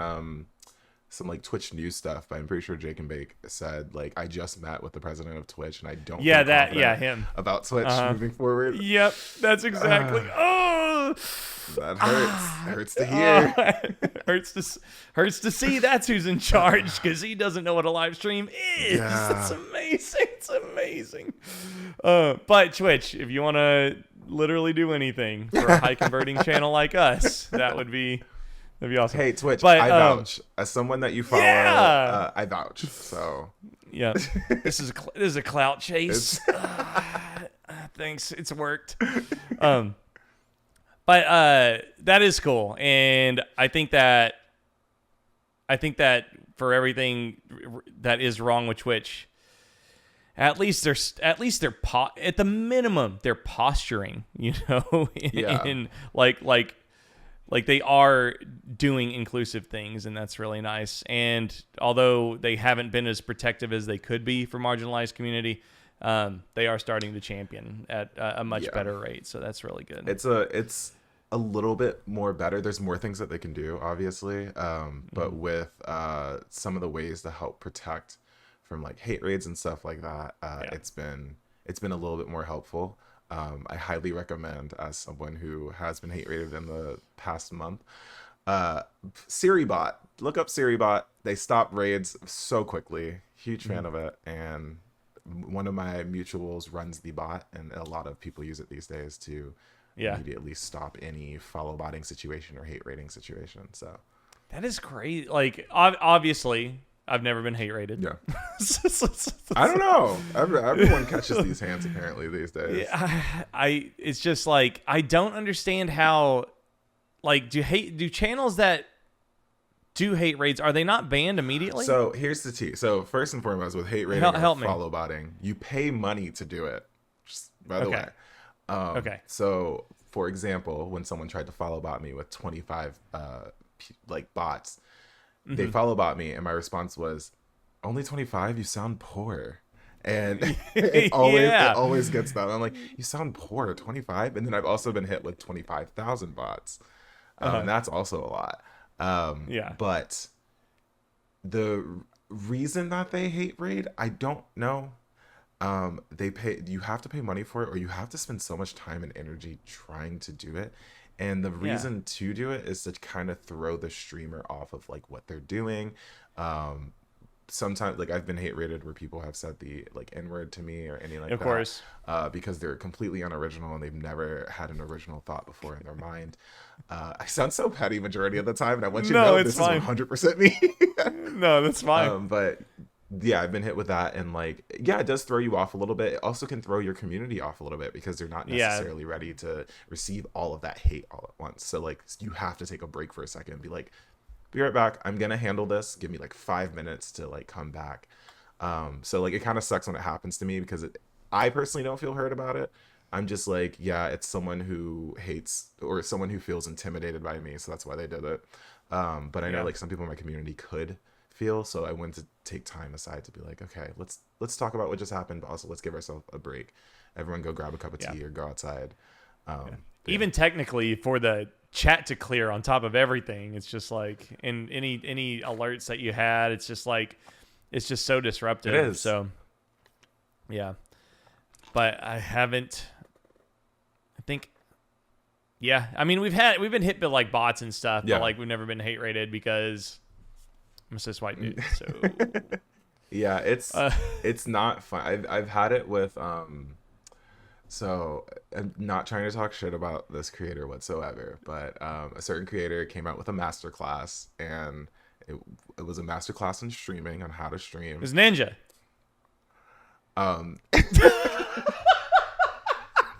some like Twitch news stuff, but I'm pretty sure Jake and Bake said like, I just met with the president of Twitch and I don't feel confident him about Twitch moving forward. Yep, that's exactly. That hurts. Hurts to hear. Hurts to see. That's who's in charge, because he doesn't know what a live stream is. Yeah. That's amazing. It's amazing. But Twitch, if you want to literally do anything for a high converting channel like us, that'd be awesome. Hey Twitch, but, I vouch. As someone that you follow, I vouch. So yeah, this is a clout chase. Thanks, it's worked. But that is cool, and I think that for everything that is wrong with Twitch, at least they're at the minimum they're posturing, in like they are doing inclusive things, and that's really nice. And although they haven't been as protective as they could be for marginalized community, they are starting to champion at a much better rate. So that's really good. It's a little bit more better. There's more things that they can do, obviously. But with some of the ways to help protect from like hate raids and stuff like that, it's been a little bit more helpful. I highly recommend, as someone who has been hate raided in the past month, SiriBot. Look up SiriBot. They stop raids so quickly. Huge fan of it. And one of my mutuals runs the bot, and a lot of people use it these days to immediately stop any follow botting situation or hate rating situation. So that is great. Like, obviously I've never been hate rated. Yeah. I don't know. Everyone catches these hands apparently these days. It's just like, I don't understand how, like, do channels that do hate raids, are they not banned immediately? So here's the tea. So first and foremost, with hate rating or follow botting, you pay money to do it. Just by the way. Okay. So for example, when someone tried to follow bot me with 25 like bots, they follow bot me, and my response was, only 25? You sound poor. And it always gets that. I'm like, you sound poor, 25? And then I've also been hit with 25,000 bots. And that's also a lot. But the reason that they hate raid, I don't know. You have to pay money for it, or you have to spend so much time and energy trying to do it. And the reason to do it is to kind of throw the streamer off of like what they're doing. Sometimes, like, I've been hate rated where people have said the like N-word to me or anything like that. Of course. Because they're completely unoriginal and they've never had an original thought before in their mind. I sound so petty majority of the time, and I want you to know this is 100% me. No, that's fine. But yeah, I've been hit with that, and like, it does throw you off a little bit. It also can throw your community off a little bit because they're not necessarily ready to receive all of that hate all at once. So like, you have to take a break for a second and be like, be right back. I'm gonna handle this. Give me like 5 minutes to like come back. So like, it kind of sucks when it happens to me because I personally don't feel hurt about it. I'm just like, it's someone who hates or someone who feels intimidated by me, so that's why they did it. But I know like some people in my community could feel, so I went to take time aside to be like, okay, let's talk about what just happened, but also let's give ourselves a break. Everyone go grab a cup of tea or go outside. Even technically, for the chat to clear on top of everything, it's just like, in any alerts that you had, it's just like, it's just so disruptive. It is. So but I think I mean, we've been hit by like bots and stuff, but like, we've never been hate rated because I'm a cis white dude. So it's not fun. I've had it with So I'm not trying to talk shit about this creator whatsoever, but a certain creator came out with a masterclass, and it was a masterclass in streaming on how to It stream. was Ninja. Um,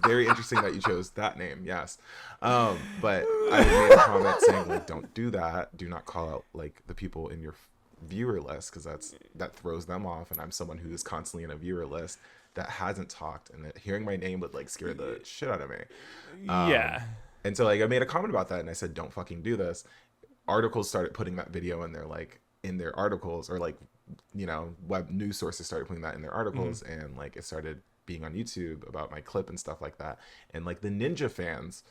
very interesting that you chose that name. Yes. But I made a comment saying, like, don't do that. Do not call out like the people in your viewer list, because that throws them off. And I'm someone who is constantly in a viewer list that hasn't talked, and that hearing my name would like scare the shit out of me. Yeah. And so like I made a comment about that, and I said, don't fucking do this. Articles started putting that video in their articles, or like, you know, web news sources started putting that in their articles, and like it started being on YouTube about my clip and stuff like that. And like the Ninja fans,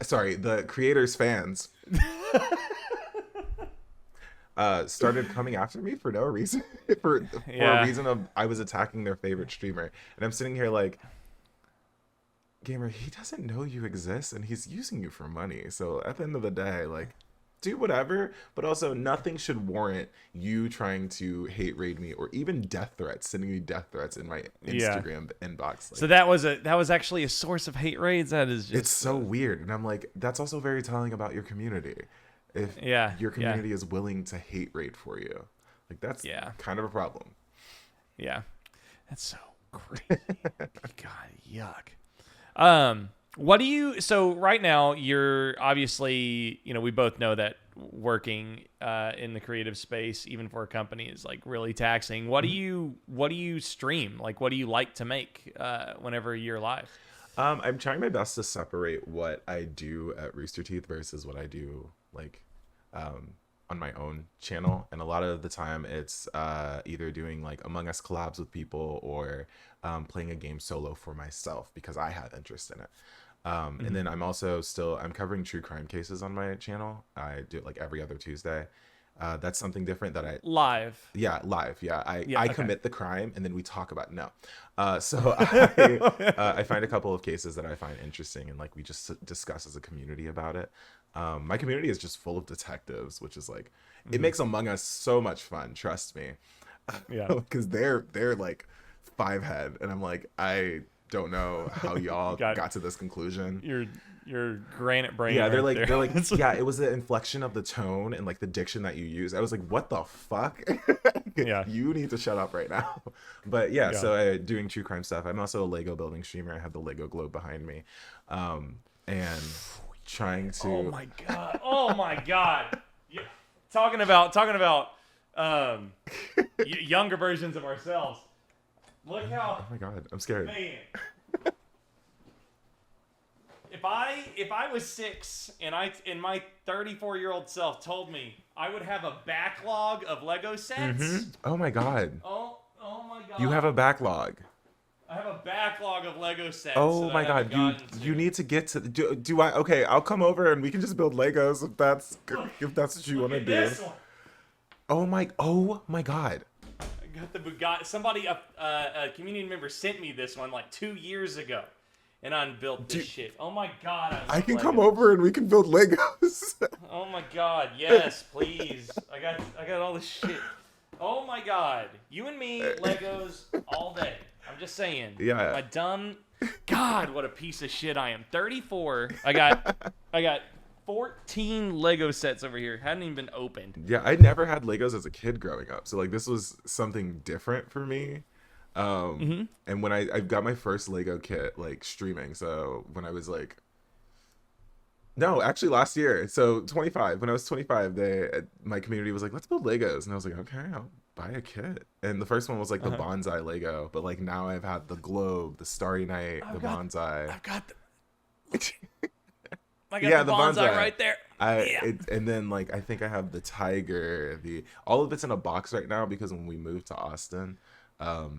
sorry, the creators fans started coming after me for no reason, for a reason of I was attacking their favorite streamer. And I'm sitting here like, gamer, he doesn't know you exist, and he's using you for money. So at the end of the day, like, do whatever, but also nothing should warrant you trying to hate raid me, or even death threats, sending me death threats in my Instagram inbox. Like, so that was actually a source of hate raids. That is just, it's so weird. And I'm like, that's also very telling about your community. If your community is willing to hate raid for you, like, that's kind of a problem. Yeah, that's so crazy. God, yuck. What do you, so right now you're obviously, you know, we both know that working in the creative space, even for a company, is like really taxing. What do you stream? Like, what do you like to make whenever you're live? I'm trying my best to separate what I do at Rooster Teeth versus what I do like on my own channel. And a lot of the time it's either doing like Among Us collabs with people, or playing a game solo for myself because I have interest in it. And then I'm also I'm covering true crime cases on my channel. I do it like every other Tuesday. That's something different that I live. I commit the crime, and then we talk about so I find a couple of cases that I find interesting, and like we just discuss as a community about it. My community is just full of detectives, which is like, it makes Among Us so much fun, trust me. Because they're like 5 head, and I'm like, I don't know how y'all got to this conclusion. Your granite brain. Yeah, right they're like yeah, it was the inflection of the tone and like the diction that you use. I was like, what the fuck? You need to shut up right now. But so doing true crime stuff. I'm also a Lego building streamer. I have the Lego globe behind me, and trying to. Oh my god! Yeah. Talking about younger versions of ourselves. Look how. Oh my god, I'm scared. Man. If I was 6 and my 34-year-old self told me I would have a backlog of Lego sets. Oh my god. Oh my god. You have a backlog. I have a backlog of Lego sets. Oh my god, you need to get to do I okay, I'll come over and we can just build Legos if that's what you want to do. This one. Oh my god. I got the Bugatti. Somebody a community member sent me this one like 2 years ago. And I unbuilt this shit. Oh my god. I can come over and we can build Legos. Oh my god, yes, please. I got all this shit. Oh my god. You and me, Legos, all day. I'm just saying. Yeah. My dumb God, what a piece of shit I am. 34. I got 14 Lego sets over here. Hadn't even been opened. Yeah, I never had Legos as a kid growing up. So like this was something different for me. And when I got my first Lego kit, like streaming. So when I was like, no, actually last year. So 25, when I was 25, my community was like, let's build Legos. And I was like, okay, I'll buy a kit. And the first one was like the bonsai Lego. But like now I've had the globe, the Starry Night, bonsai. I've got the bonsai right there. And then like, I think I have the tiger, all of it's in a box right now because when we moved to Austin,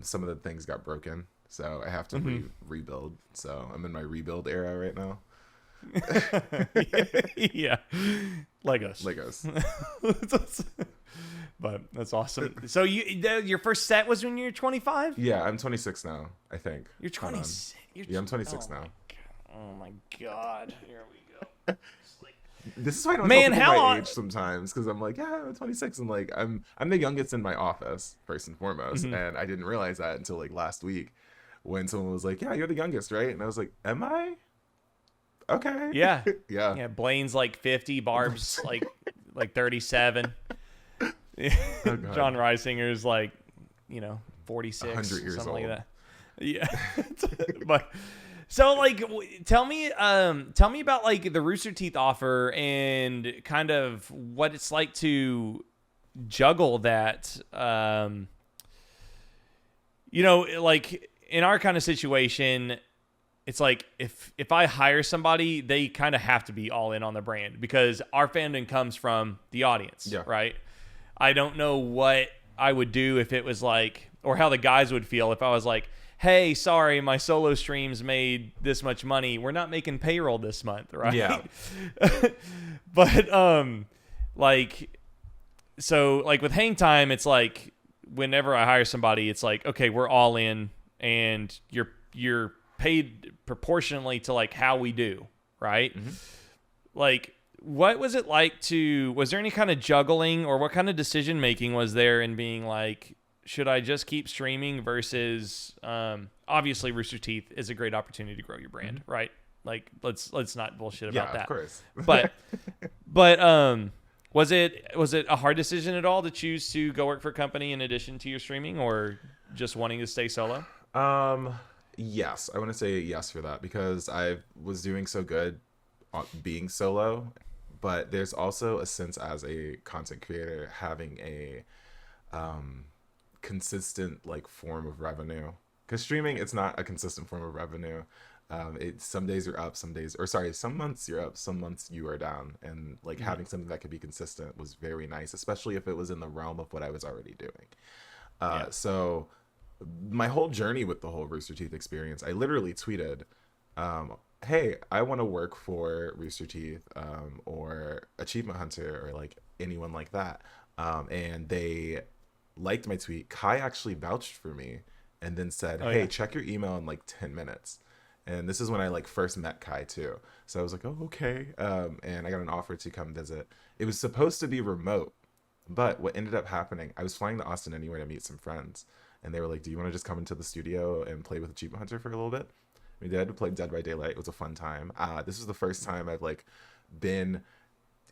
some of the things got broken, so I have to rebuild. So I'm in my rebuild era right now. Yeah, Legos. But that's awesome. So your first set was when you were 25? Yeah, I'm 26 now, I think. You're 26. Yeah, I'm 26 now. Oh my god. Here we go. This is why I don't tell people my age sometimes, because I'm like, yeah, I'm 26, and like I'm the youngest in my office first and foremost, and I didn't realize that until like last week when someone was like, "Yeah, you're the youngest, right?" And I was like, "Am I?" Okay. Yeah. Yeah. Yeah. Blaine's like 50, Barb's like 37. Oh God. John Reisinger's like, 46, 100 years something like old. that. Yeah. But so like tell me about like the Rooster Teeth offer and kind of what it's like to juggle that like in our kind of situation, it's like if I hire somebody, they kind of have to be all in on the brand because our fandom comes from the audience, Yeah. right? I don't know what I would do if it was like, or how the guys would feel if I was like, hey, sorry, my solo streams made this much money. We're not making payroll this month, right? Yeah. But like, so like with Hang Time, it's like whenever I hire somebody, it's like, okay, we're all in, and you're paid proportionally to like how we do, right? Mm-hmm. Like, what was it like was there any kind of juggling or what kind of decision making was there in being like, should I just keep streaming versus obviously Rooster Teeth is a great opportunity to grow your brand, Mm-hmm. right? Like let's not bullshit about that. Of course. but was it a hard decision at all to choose to go work for a company in addition to your streaming, or just wanting to stay solo? Yes, I want to say yes for that because I was doing so good being solo, but there's also a sense as a content creator having a consistent like form of revenue, because streaming, it's not a consistent form of revenue. It's some days you're up, some months you're up, some months you are down, and like having something that could be consistent was very nice, especially if it was in the realm of what I was already doing. So my whole journey with the whole Rooster Teeth experience, I literally tweeted, hey, I want to work for Rooster Teeth or Achievement Hunter or like anyone like that. And they liked my tweet. Kai actually vouched for me and then said, hey, check your email in like 10 minutes. And this is when I like first met Kai too. So I was like, oh, okay. And I got an offer to come visit. It was supposed to be remote, but what ended up happening, I was flying to Austin anyway to meet some friends. And they were like, do you want to just come into the studio and play with Achievement Hunter for a little bit? We did. We played Dead by Daylight. It was a fun time. This was the first time I've like been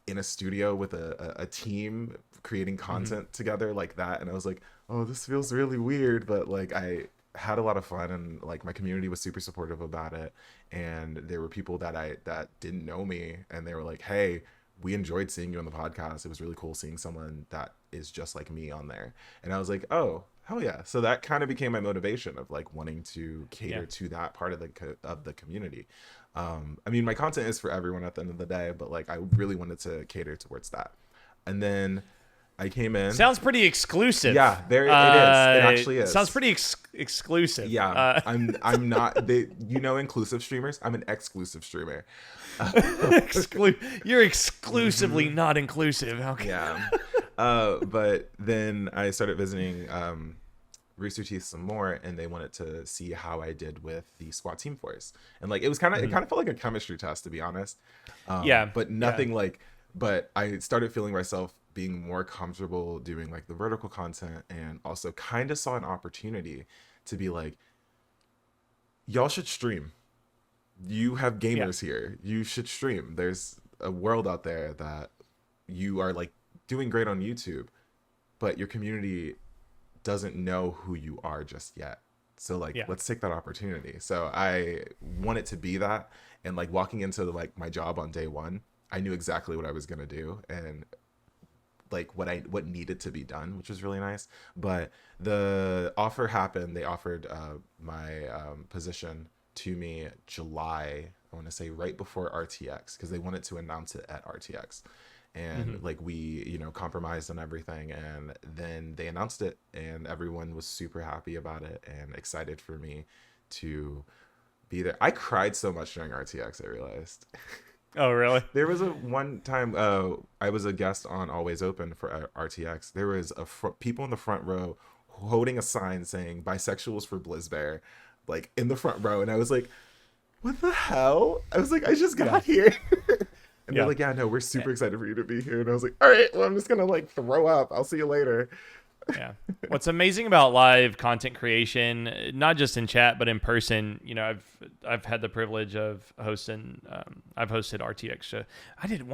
in a studio with a team creating content together like that. And I was like, oh, this feels really weird. But like I had a lot of fun, and like my community was super supportive about it. And there were people that didn't know me, and they were like, hey, we enjoyed seeing you on the podcast. It was really cool seeing someone that is just like me on there. And I was like, oh, hell yeah. So that kind of became my motivation of like wanting to cater to that part of the community. I mean, my content is for everyone at the end of the day, but like I really wanted to cater towards that. And then I came in. Sounds pretty exclusive. Yeah, it is. It actually is. Sounds pretty exclusive. Yeah, I'm not. Inclusive streamers. I'm an exclusive streamer. You're exclusively not inclusive. Okay. Yeah. But then I started visiting Rooster Teeth some more, and they wanted to see how I did with the SWAT team force. And like it kind of felt like a chemistry test, to be honest. But nothing like. But I started feeling myself being more comfortable doing like the vertical content, and also kind of saw an opportunity to be like, y'all should stream. You have gamers here. You should stream. There's a world out there that you are like doing great on YouTube, but your community doesn't know who you are just yet. So like, let's take that opportunity. So I wanted to be that. And like walking into like my job on day one, I knew exactly what I was going to do and like what needed to be done, which was really nice. But the offer happened. They offered my position to me July, I want to say right before RTX, because they wanted to announce it at RTX. And like we, compromised on everything, and then they announced it, and everyone was super happy about it and excited for me to be there. I cried so much during RTX, I realized. Oh, really? There was one time I was a guest on Always Open for RTX. There was people in the front row holding a sign saying bisexuals for Blizzb3ar, like in the front row. And I was like, what the hell? I was like, I just got here. And they're like, yeah, no, we're super excited for you to be here. And I was like, all right, well, I'm just going to like throw up. I'll see you later. Yeah. What's amazing about live content creation, not just in chat but in person, I've had the privilege of hosting. I've hosted RTX show. I hosted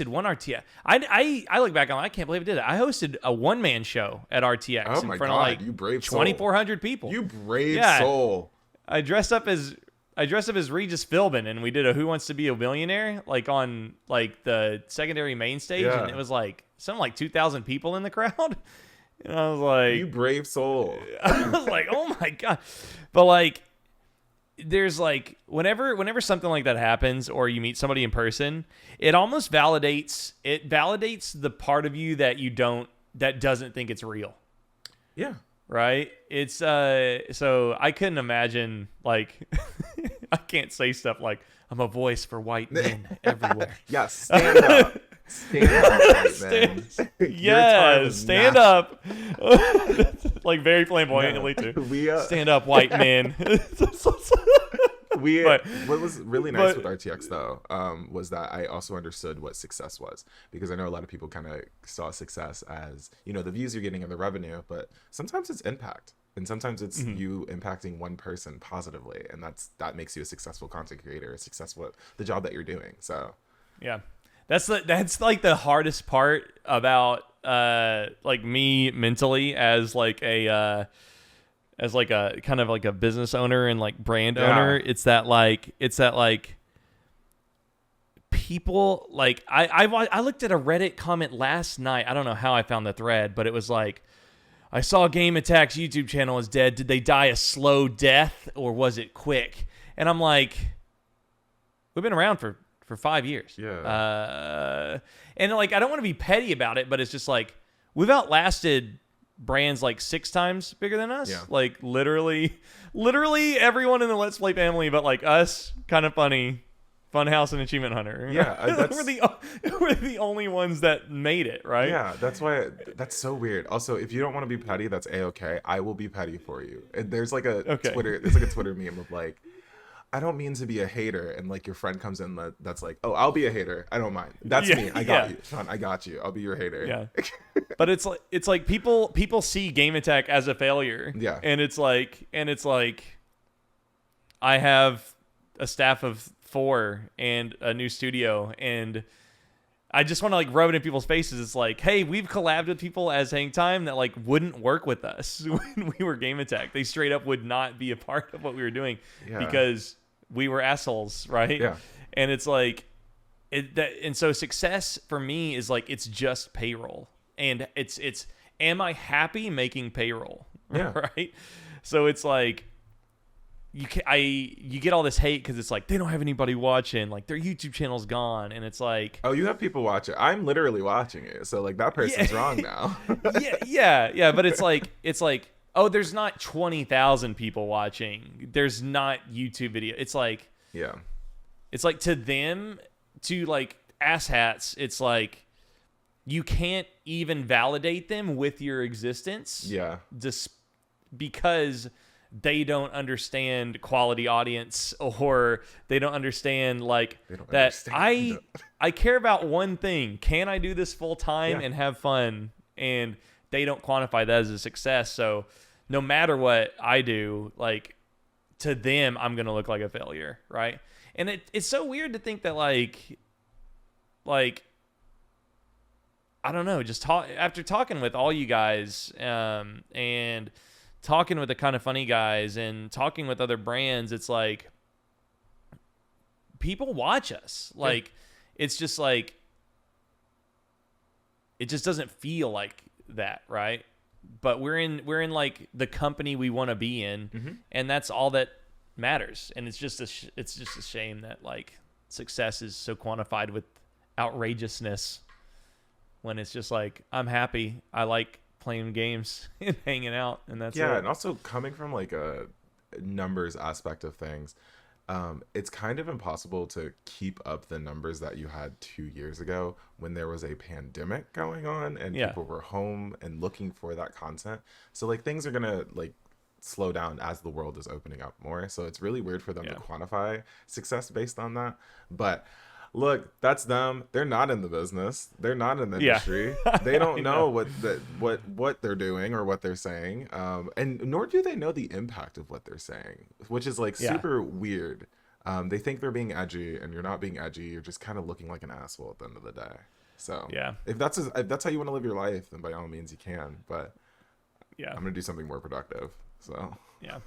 one RTX. I look back on. I can't believe I did it. I hosted a one-man show at RTX in front of like you brave soul. 2,400 people. You brave soul. I dressed up as Regis Philbin, and we did a Who Wants to Be a Millionaire, like on like the secondary main stage, and it was like something like 2,000 people in the crowd. And I was like, you brave soul. I was like, oh my God. But like, there's like, whenever something like that happens, or you meet somebody in person, it almost validates the part of you that doesn't think it's real. Yeah. Right. It's so I couldn't imagine, like, I can't say stuff like, I'm a voice for white men everywhere. Yes. Stand up. Stand up, white men. Yes, stand up. Like very flamboyantly too. Stand up, white men. What was really nice with RTX though, was that I also understood what success was, because I know a lot of people kind of saw success as, the views you're getting and the revenue, but sometimes it's impact, and sometimes it's you impacting one person positively, and that makes you a successful content creator, successful at the job that you're doing. So yeah. That's like the hardest part about like me mentally as like a kind of like a business owner and like brand owner. It's that like people like I looked at a Reddit comment last night. I don't know how I found the thread, but it was like, I saw Game Attack's YouTube channel is dead. Did they die a slow death or was it quick? And I'm like, we've been around for 5 years. Yeah. And like, I don't want to be petty about it, but it's just like, we've outlasted brands like 6 times bigger than us. Yeah. Like literally everyone in the Let's Play family, but like us, Kind of Funny, Funhouse, and Achievement Hunter. Yeah. we're the only ones that made it, right? Yeah. That's why that's so weird. Also, if you don't want to be petty, that's A-okay. I will be petty for you. And there's like a Twitter meme of like, I don't mean to be a hater, and like your friend comes in that's like, oh, I'll be a hater. I don't mind. That's me. I got you, Sean. I got you. I'll be your hater. Yeah. But it's like people see Game Attack as a failure. Yeah. And it's like I have a staff of 4 and a new studio, and I just want to like rub it in people's faces. It's like, hey, we've collabed with people as Hang Time that like wouldn't work with us when we were Game Attack. They straight up would not be a part of what we were doing because we were assholes, right? Yeah. And it's like and so success for me is like, it's just payroll, and it's am I happy making payroll? Yeah. Right. So it's like, you get all this hate because it's like, they don't have anybody watching, like their YouTube channel's gone, and it's like, oh, you have people watching. I'm literally watching it, so like that person's wrong now. yeah, but it's like, oh, there's not 20,000 people watching, there's not YouTube video. It's like, it's like to them, to like asshats, it's like you can't even validate them with your existence, just because they don't understand quality audience, or they don't understand like that. I care about one thing. Can I do this full time and have fun? And they don't quantify that as a success. So no matter what I do, like to them, I'm going to look like a failure. Right. And it's so weird to think that like, I don't know, just after talking with all you guys, and talking with the Kind of Funny guys and talking with other brands, it's like people watch us. Like it's just like, it just doesn't feel like that, right? But we're in like the company we want to be in, and that's all that matters. And it's just a shame that like success is so quantified with outrageousness, when it's just like, I'm happy, I like playing games and hanging out, and that's it. And also coming from like a numbers aspect of things, it's kind of impossible to keep up the numbers that you had 2 years ago when there was a pandemic going on and people were home and looking for that content. So like things are gonna like slow down as the world is opening up more, so it's really weird for them to quantify success based on that. But Look, that's them. They're not in the business. They're not in the Yeah. industry. They don't know know. what they're doing or what they're saying. And nor do they know the impact of what they're saying, which is like Yeah. super weird. They think they're being edgy, and you're not being edgy. You're just kind of looking like an asshole at the end of the day. So Yeah. if that's how you want to live your life, then by all means you can. But Yeah. I'm gonna do something more productive. So Yeah.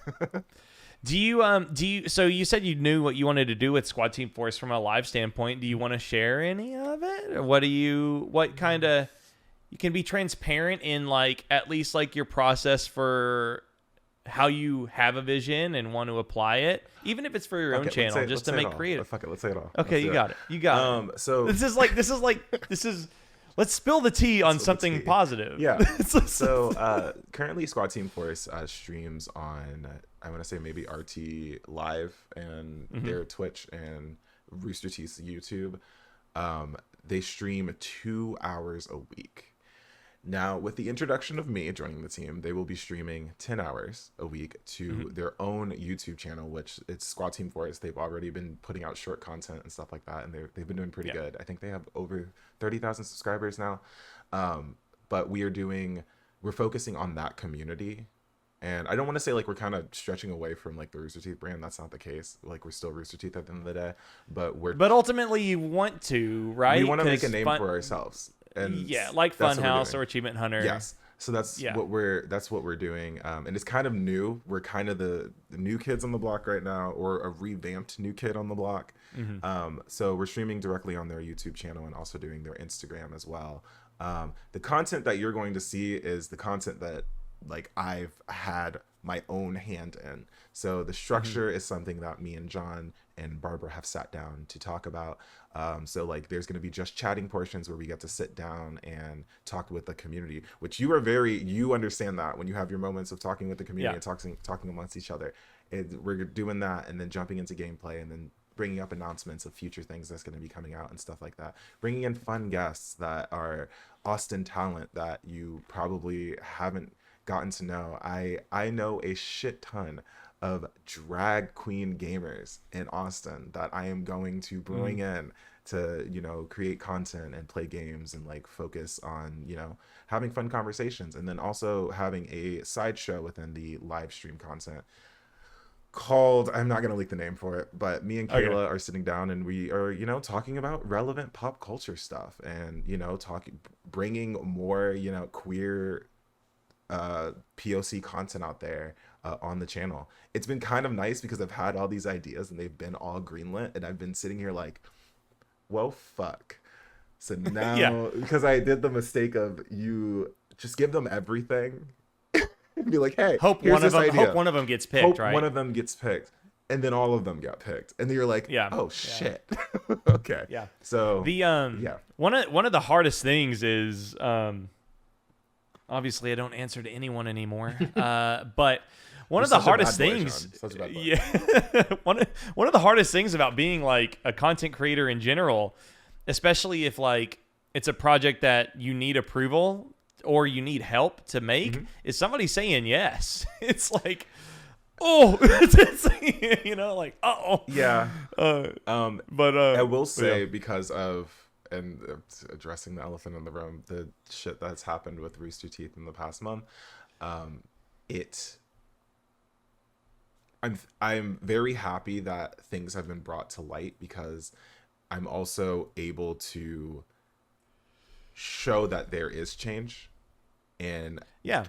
So you said you knew what you wanted to do with Squad Team Force from a live standpoint. Do you want to share any of it? Or what kind of, you can be transparent in like, at least like your process for how you have a vision and want to apply it, even if it's for your own channel, just to make creative. Fuck it, let's say it all. Okay, you got it. You got it. So this is let's spill the tea on something positive. Yeah. So currently Squad Team Force streams on, I want to say maybe RT Live and their Twitch and Rooster Teeth's YouTube. They stream 2 hours a week. Now, with the introduction of me joining the team, they will be streaming 10 hours a week to their own YouTube channel, which it's Squad Team Force. They've already been putting out short content and stuff like that, and they've been doing pretty good. I think they have over 30,000 subscribers now. But we're focusing on that community. And I don't want to say like we're kind of stretching away from like the Rooster Teeth brand. That's not the case. Like we're still Rooster Teeth at the end of the day. But ultimately you want to, right? We want to make a name for ourselves. And yeah, like Funhouse or Achievement Hunter. Yes. So that's what we're doing. And it's kind of new. We're kind of the new kids on the block right now, or a revamped new kid on the block. So we're streaming directly on their YouTube channel and also doing their Instagram as well. The content that you're going to see is the content that like I've had my own hand in. So the structure is something that me and John and Barbara have sat down to talk about. So like there's going to be just chatting portions where we get to sit down and talk with the community, which you understand that when you have your moments of talking with the community and talking amongst each other. We're doing that and then jumping into gameplay and then bringing up announcements of future things that's going to be coming out and stuff like that. Bringing in fun guests that are Austin talent that you probably haven't gotten to know. I know a shit ton of drag queen gamers in Austin that I am going to bring in to, create content and play games and like focus on, having fun conversations, and then also having a sideshow within the live stream content called, I'm not going to leak the name for it, but me and Kayla are sitting down and we are, talking about relevant pop culture stuff and, bringing more, queer POC content out there on the channel. It's been kind of nice because I've had all these ideas and they've been all greenlit, and I've been sitting here like, well, fuck. So now, because I did the mistake of you just give them everything and be like, hey, hope one of them gets picked, right? One of them gets picked, and then all of them got picked, and then you're like, oh shit. Okay. Yeah. So the one of the hardest things is obviously I don't answer to anyone anymore. But one of the hardest things, one of the hardest things about being like a content creator in general, especially if like it's a project that you need approval or you need help to make, is somebody saying yes. It's like, oh, like, uh-oh. Yeah. But I will say, because of, and addressing the elephant in the room, the shit that's happened with Rooster Teeth in the past month, I'm very happy that things have been brought to light, because I'm also able to show that there is change, and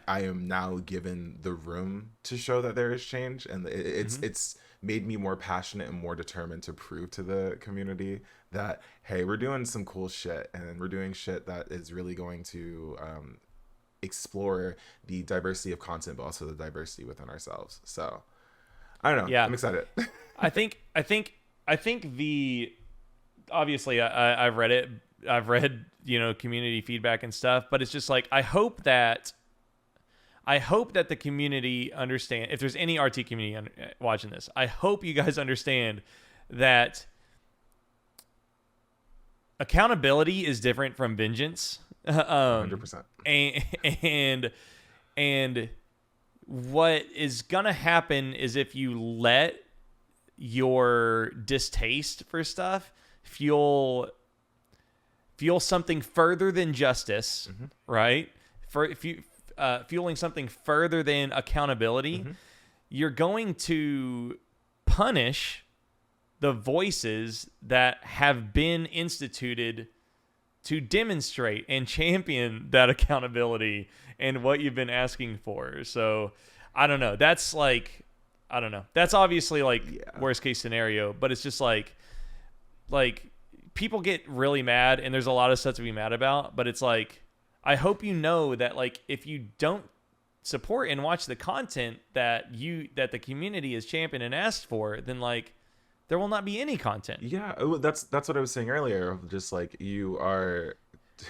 I am now given the room to show that there is change, and it's made me more passionate and more determined to prove to the community that, hey, we're doing some cool shit, and we're doing shit that is really going to explore the diversity of content, but also the diversity within ourselves. So I don't know. I'm excited. I think obviously I've read it. I've read, community feedback and stuff, but it's just like, I hope that the community understand, if there's any RT community watching this, I hope you guys understand that accountability is different from vengeance. 100%. And what is gonna happen is, if you let your distaste for stuff fuel something further than justice, right? Fueling something further than accountability, you're going to punish the voices that have been instituted to demonstrate and champion that accountability and what you've been asking for. So I don't know. That's like, I don't know. That's obviously like worst case scenario, but it's just like people get really mad and there's a lot of stuff to be mad about, but it's like, I hope you know that like, if you don't support and watch the content that the community has championed and asked for, then like there will not be any content. Yeah, that's what I was saying earlier. Just like you are,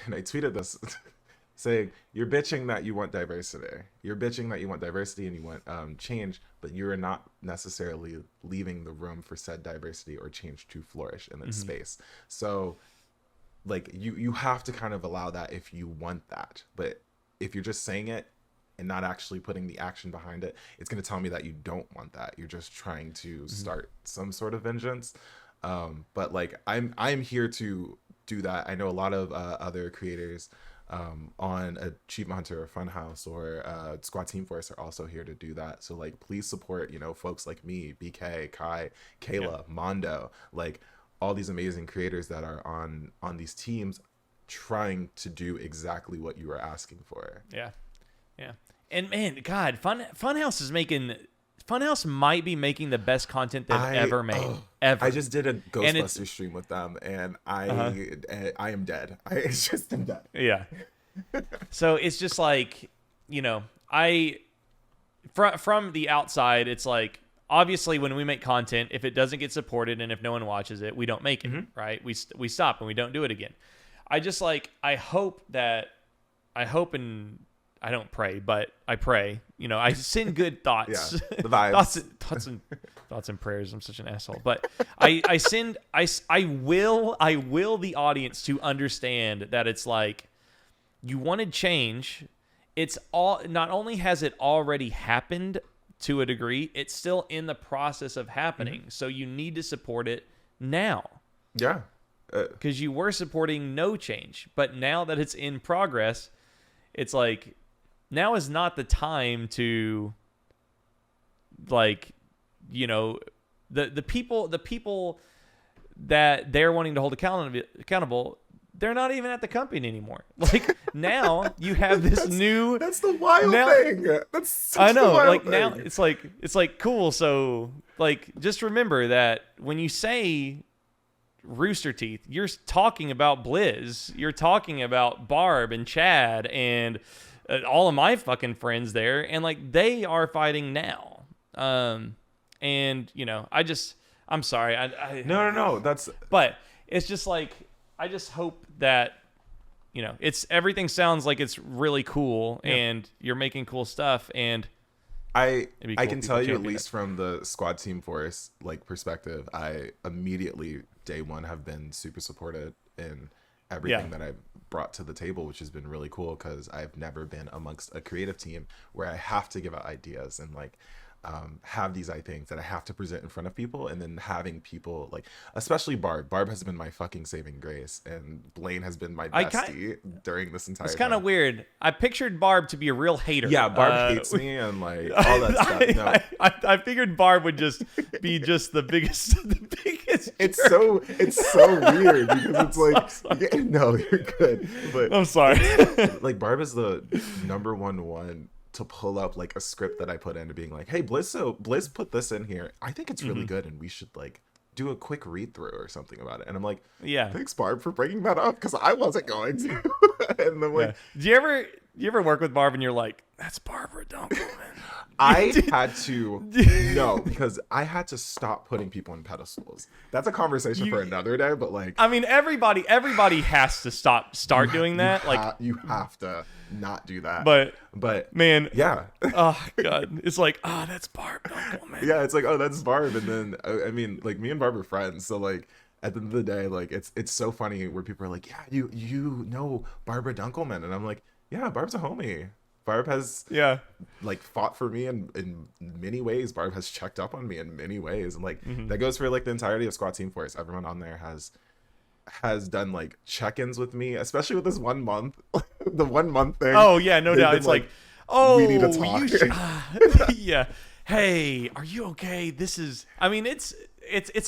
and I tweeted this saying you're bitching that you want diversity. You're bitching that you want diversity and you want change, but you are not necessarily leaving the room for said diversity or change to flourish in its space. So like you have to kind of allow that if you want that. But if you're just saying it and not actually putting the action behind it, it's going to tell me that you don't want that. You're just trying to start some sort of vengeance. But like I'm here to do that. I know a lot of other creators on Achievement Hunter or Funhouse or Squad Team Force are also here to do that. So like, please support, you know, folks like me, BK, Kai, Kayla, Mondo, like all these amazing creators that are on these teams trying to do exactly what you are asking for. Yeah. And man, God, Funhouse might be making the best content they've ever made. Ever. I just did a Ghostbusters stream with them, and I am dead. I just am dead. Yeah. So it's just like, you know, from the outside, it's like, obviously when we make content, if it doesn't get supported and if no one watches it, we don't make it, right? We stop and we don't do it again. I just like, I hope and I don't pray, but I pray. You know, I send good thoughts. Yeah, the vibes. thoughts and prayers. I'm such an asshole. But I will the audience to understand that it's like, you wanted change. It's all, not only has it already happened to a degree, it's still in the process of happening. So you need to support it now. Yeah. Because you were supporting no change. But now that it's in progress, it's like, now is not the time to, like, you know, the people that they're wanting to hold accountable, they're not even at the company anymore. Like, now you have this new. That's the wild thing. That's such I know. The wild like thing. Now it's like cool. So like, just remember that when you say Rooster Teeth, you're talking about Blizz. You're talking about Barb and Chad and all of my fucking friends there, and like, they are fighting now. And you know, I'm sorry. No. But it's just like, I just hope that, you know, everything sounds like it's really cool and you're making cool stuff, and I can tell you, at least from the Squad Team Force like perspective, I immediately day one have been super supported in everything that I've brought to the table, which has been really cool, because I've never been amongst a creative team where I have to give out ideas and like have these things that I have to present in front of people, and then having people like, especially Barb has been my fucking saving grace, and Blaine has been my bestie during this entire time. It's kind of weird. I pictured Barb to be a real hater. Yeah, Barb hates me and like all that stuff. No. I figured Barb would just be just the biggest It's so weird, because it's like, no, you're good, but I'm sorry. Like, Barb is the number one to pull up like a script that I put into being like, hey, Blizz put this in here. I think it's really good, and we should like do a quick read through or something about it. And I'm like, yeah, thanks, Barb, for bringing that up, because I wasn't going to. And I'm like, do you ever work with Barb and you're like, that's Barbara Dunkelman? I had to because I had to stop putting people on pedestals. That's a conversation for another day. But like, I mean, everybody has to start doing that. Like, you have to not do that. But man, yeah. Oh God, it's like, that's Barb Dunkelman. Yeah, it's like, that's Barb. And then I mean, like, me and Barb are friends, so like, at the end of the day, like, it's so funny where people are like, yeah, you know Barbara Dunkelman, and I'm like, yeah, Barb's a homie. Barb has like fought for me in many ways. Barb has checked up on me in many ways, and like that goes for like the entirety of Squad Team Force. Everyone on there has has done like check-ins with me, especially with this 1 month, the 1 month thing. Oh yeah, no doubt. It's like, oh, we need to talk. Yeah. Hey, are you okay? This is. I mean, it's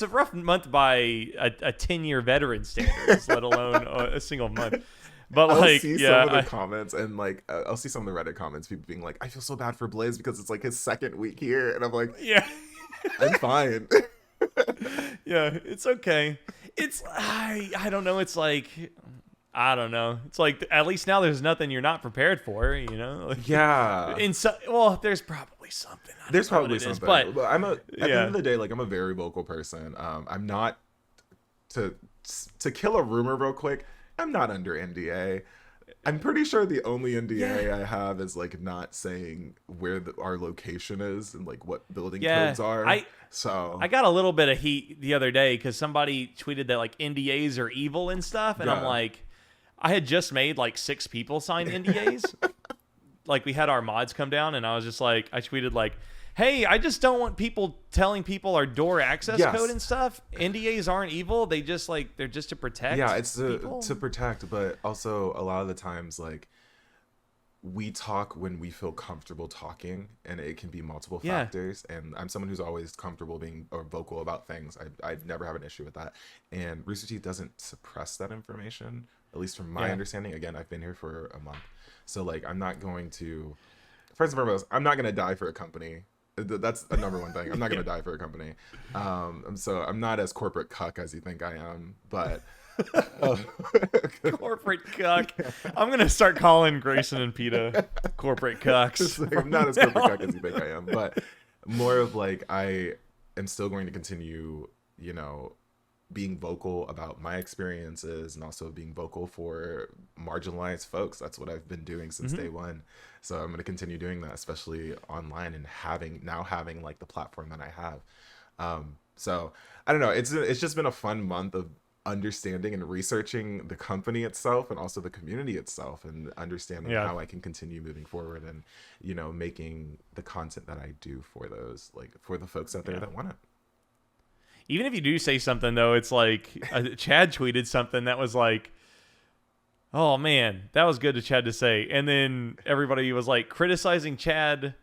a rough month by a 10-year veteran standards, let alone a single month. But I'll like, see yeah, some of the comments, and like I'll see some of the Reddit comments, people being like, I feel so bad for Blizz because it's like his second week here, and I'm like, yeah, I'm fine. yeah, it's okay. It's I don't know. It's like, I don't know. It's like, at least now there's nothing you're not prepared for, you know? Like, Yeah. well, there's probably something. There's probably something. But I'm at the yeah. end of the day, like, I'm a very vocal person. I'm not, to kill a rumor real quick, I'm not under NDA. I'm pretty sure the only NDA I have is like not saying where our location is and like what building codes are. I got a little bit of heat the other day because somebody tweeted that like NDAs are evil and stuff, and I'm like, I had just made like 6 people sign NDAs. Like, we had our mods come down, and I was just like, I tweeted like, hey, I just don't want people telling people our door access code and stuff. NDAs aren't evil. They just like, they're just to protect. Yeah, it's to protect, but also a lot of the times, like, we talk when we feel comfortable talking, and it can be multiple factors. And I'm someone who's always comfortable being or vocal about things. I never have an issue with that. And Rooster Teeth doesn't suppress that information, at least from my understanding. Again, I've been here for a month, so like, I'm not going to. First and foremost, I'm not going to die for a company. That's a number one thing. I'm not going to die for a company. So I'm not as corporate cuck as you think I am, but corporate cuck. I'm going to start calling Grayson and PETA corporate cucks. Like, I'm not as corporate cuck as you think I am, but more of like, I am still going to continue, you know, being vocal about my experiences and also being vocal for marginalized folks. That's what I've been doing since day one. So I'm going to continue doing that, especially online, and having like the platform that I have. So I don't know. It's just been a fun month of understanding and researching the company itself and also the community itself, and understanding how I can continue moving forward and, you know, making the content that I do for those, like, for the folks out there that want it. Even if you do say something, though, it's like Chad tweeted something that was like, oh, man, that was good to Chad to say. And then everybody was like criticizing Chad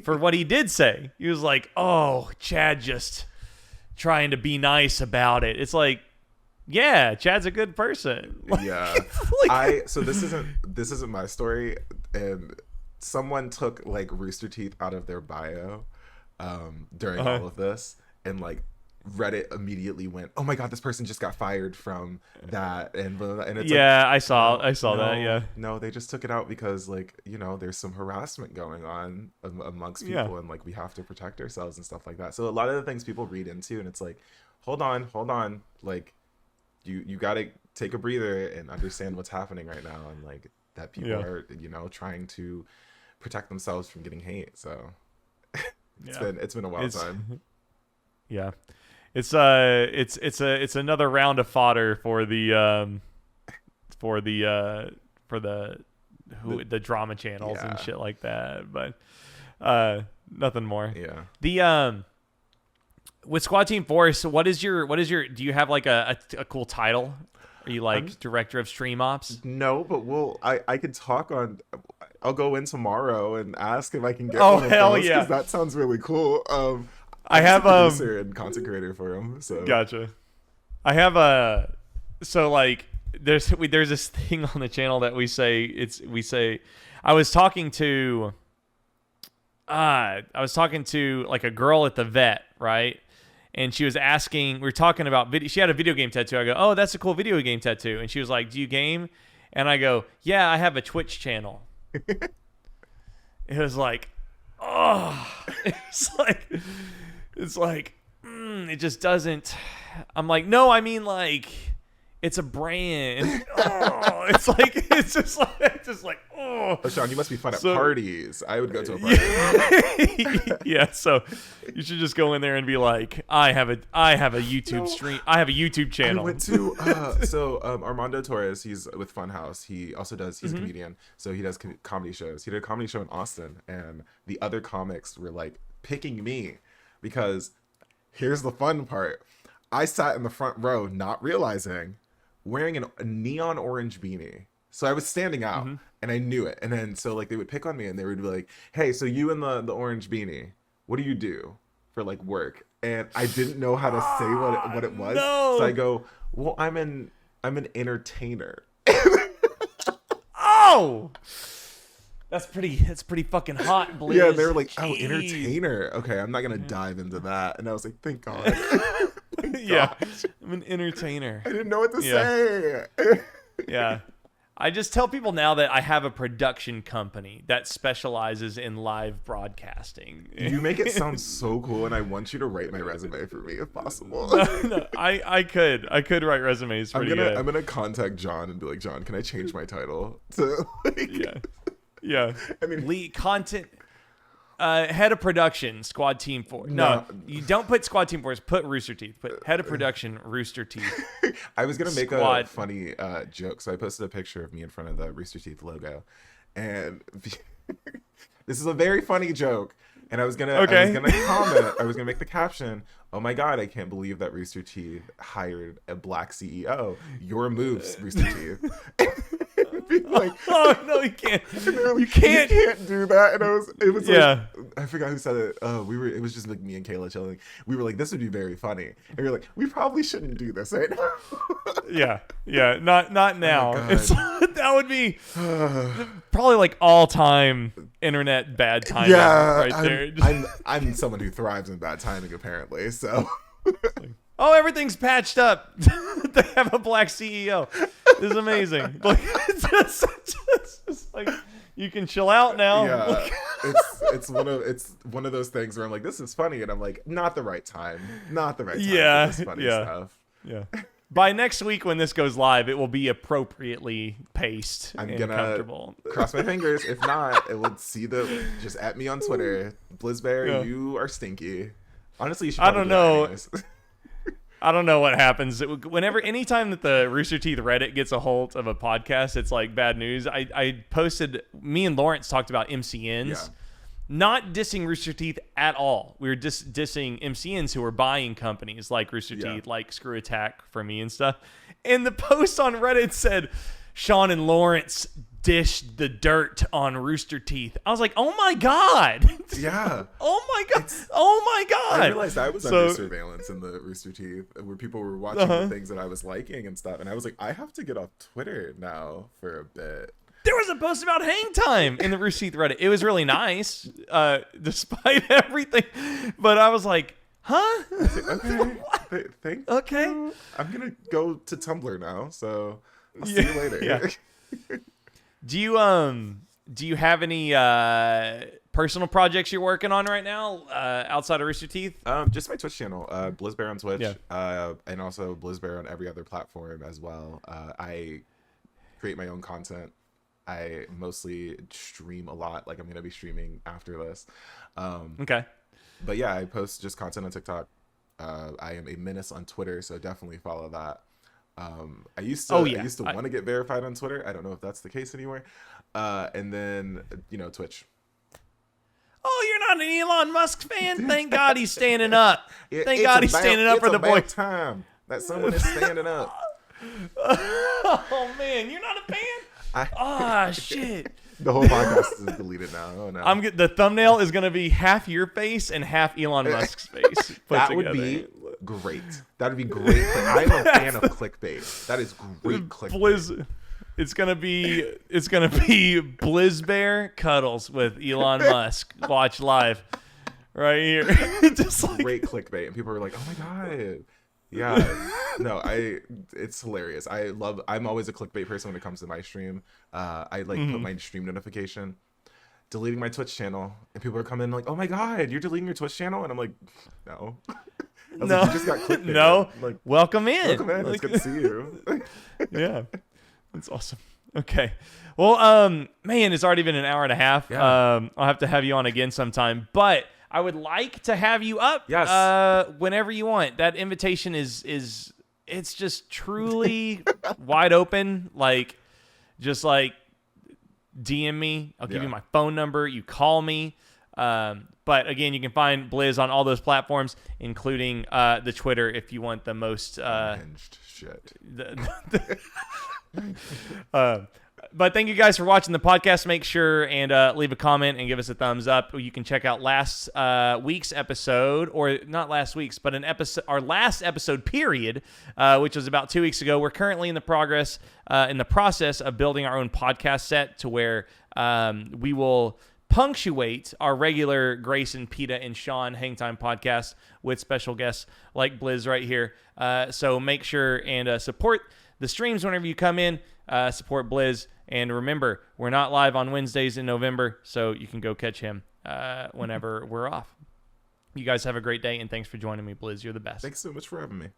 for what he did say. He was like, oh, Chad just trying to be nice about it. It's like, yeah, Chad's a good person. Yeah. So this isn't my story. And someone took like Rooster Teeth out of their bio during all of this. And like, Reddit immediately went, oh my god, this person just got fired from that, and it's like, I saw that. Yeah, no, they just took it out because, like, you know, there's some harassment going on amongst people, and like, we have to protect ourselves and stuff like that. So a lot of the things people read into, and it's like, hold on, like, you gotta take a breather and understand what's happening right now, and like, that people are, you know, trying to protect themselves from getting hate. So it's been a wild time. Yeah. It's another round of fodder for the drama channels and shit like that, but nothing more. Yeah. The with Squad Team Force, what is your do you have like a cool title? Are you like director of stream ops? No, but I could talk on. I'll go in tomorrow and ask if I can get one of those, because that sounds really cool. I have a producer and content creator for him. So gotcha. I have so like there's this thing on the channel that we say I was talking to like a girl at the vet, right? And she was asking, we were talking about video. She had a video game tattoo. I go, oh, that's a cool video game tattoo. And she was like, do you game? And I go, yeah, I have a Twitch channel. It was like, oh, it's like, it just doesn't. I'm like, no, I mean, like, it's a brand. Oh, it's just like, oh. Oh, Sean, you must be fun at parties. I would go to a party. Yeah, so you should just go in there and be like, I have a YouTube stream. I have a YouTube channel. I went to Armando Torres. He's with Funhouse. He also does. He's a comedian, so he does comedy shows. He did a comedy show in Austin, and the other comics were like picking me because here's the fun part. I sat in the front row, not realizing, wearing a neon orange beanie. So I was standing out, and I knew it. And then so like they would pick on me, and they would be like, "Hey, so you in the orange beanie, what do you do for like work?" And I didn't know how to say what it was. No. So I go, "Well, I'm an entertainer." Oh, that's pretty fucking hot, Blizz. Yeah, they were like, "Oh, Jeez. entertainer. Okay, I'm not gonna dive into that." And I was like, "Thank God." Yeah, I'm an entertainer. I didn't know what to say. Yeah. I just tell people now that I have a production company that specializes in live broadcasting. You make it sound so cool, and I want you to write my resume for me if possible. No, I could write resumes pretty good. I'm gonna contact John and be like, John, can I change my title to like? Yeah. I mean, lead content. Head of production, Squad Team 4. No, you don't put Squad Team 4. Put Rooster Teeth. Put head of production, Rooster Teeth. I was gonna make Squad. a funny joke, so I posted a picture of me in front of the Rooster Teeth logo, and this is a very funny joke. And I was gonna comment. I was gonna make the caption, "Oh my God, I can't believe that Rooster Teeth hired a black CEO. Your moves, Rooster Teeth." Like, oh no, you can't. Like, you can't do that. And it was yeah. like, I forgot who said it. It was just like me and Kayla chilling. We were like, this would be very funny. And we were like, we probably shouldn't do this right now. Yeah. Not now. Oh That would be probably like all time internet bad timing. Yeah, right there. I'm someone who thrives in bad timing apparently. So. Oh, everything's patched up. They have a black CEO. This is amazing. Like, it's just like you can chill out now. Yeah, it's one of those things where I'm like, this is funny, and I'm like, not the right time for this funny stuff. Yeah. By next week when this goes live, it will be appropriately paced and comfortable. Cross my fingers. If not, it will just at me on Twitter. Blizzb3ar, you are stinky. Honestly, you should. I don't know. I don't know what happens. Anytime that the Rooster Teeth Reddit gets a hold of a podcast, it's like bad news. I posted, me and Lawrence talked about MCNs, not dissing Rooster Teeth at all. We were dissing MCNs who were buying companies like Rooster Teeth, like Screw Attack for me and stuff. And the post on Reddit said, Sean and Lawrence dished the dirt on Rooster Teeth. I was like, oh my God. Yeah. Oh my God. I realized I was under surveillance in the Rooster Teeth, where people were watching the things that I was liking and stuff. And I was like, I have to get off Twitter now for a bit. There was a post about hang time in the Rooster Teeth Reddit. It was really nice, despite everything. But I was like, huh? Okay. Thanks. Okay. I'm going to go to Tumblr now. So I'll see you later. Yeah. Do you have any personal projects you're working on right now outside of Rooster Teeth? Just my Twitch channel, Blizzb3ar on Twitch, and also Blizzb3ar on every other platform as well. I create my own content. I mostly stream a lot. Like I'm gonna be streaming after this. Okay. But yeah, I post just content on TikTok. I am a menace on Twitter, so definitely follow that. I used to want to get verified on Twitter. I don't know if that's the case anymore. And then, Twitch. Oh, you're not an Elon Musk fan? Thank God he's standing up. Thank God he's standing up for the boy. It's time that someone is standing up. Oh, man, you're not a fan? Shit. The whole podcast is deleted now. Oh, no. The thumbnail is going to be half your face and half Elon Musk's face. That would be great. That would be great. I'm a fan of clickbait. That is great clickbait. It's gonna be Blizzb3ar cuddles with Elon Musk. Watch live right here. Just great clickbait, and people are like, "Oh my God." Yeah, no, it's hilarious. I'm always a clickbait person when it comes to my stream. I put my stream notification, deleting my Twitch channel, and people are coming like, "Oh my God, you're deleting your Twitch channel?" And I'm like, "No." No, like, you just got clickbait. No, like, welcome in. It's good to see you. Yeah, that's awesome. Okay, well, man, it's already been an hour and a half. Yeah. I'll have to have you on again sometime, but I would like to have you up. Yes. Whenever you want. That invitation is it's just truly wide open. Just DM me. I'll give you my phone number. You call me. But again, you can find Blizz on all those platforms, including the Twitter if you want the most Unhinged shit. But thank you guys for watching the podcast. Make sure and leave a comment and give us a thumbs up. You can check out last week's episode, or not last week's, but our last episode period, which was about 2 weeks ago. We're currently in the process of building our own podcast set to where we will punctuate our regular Grayson, Peta, and Sean Hangtime podcast with special guests like Blizz right here. So make sure and support the streams whenever you come in. Support Blizz. And remember, we're not live on Wednesdays in November, so you can go catch him whenever we're off. You guys have a great day, and thanks for joining me, Blizz. You're the best. Thanks so much for having me.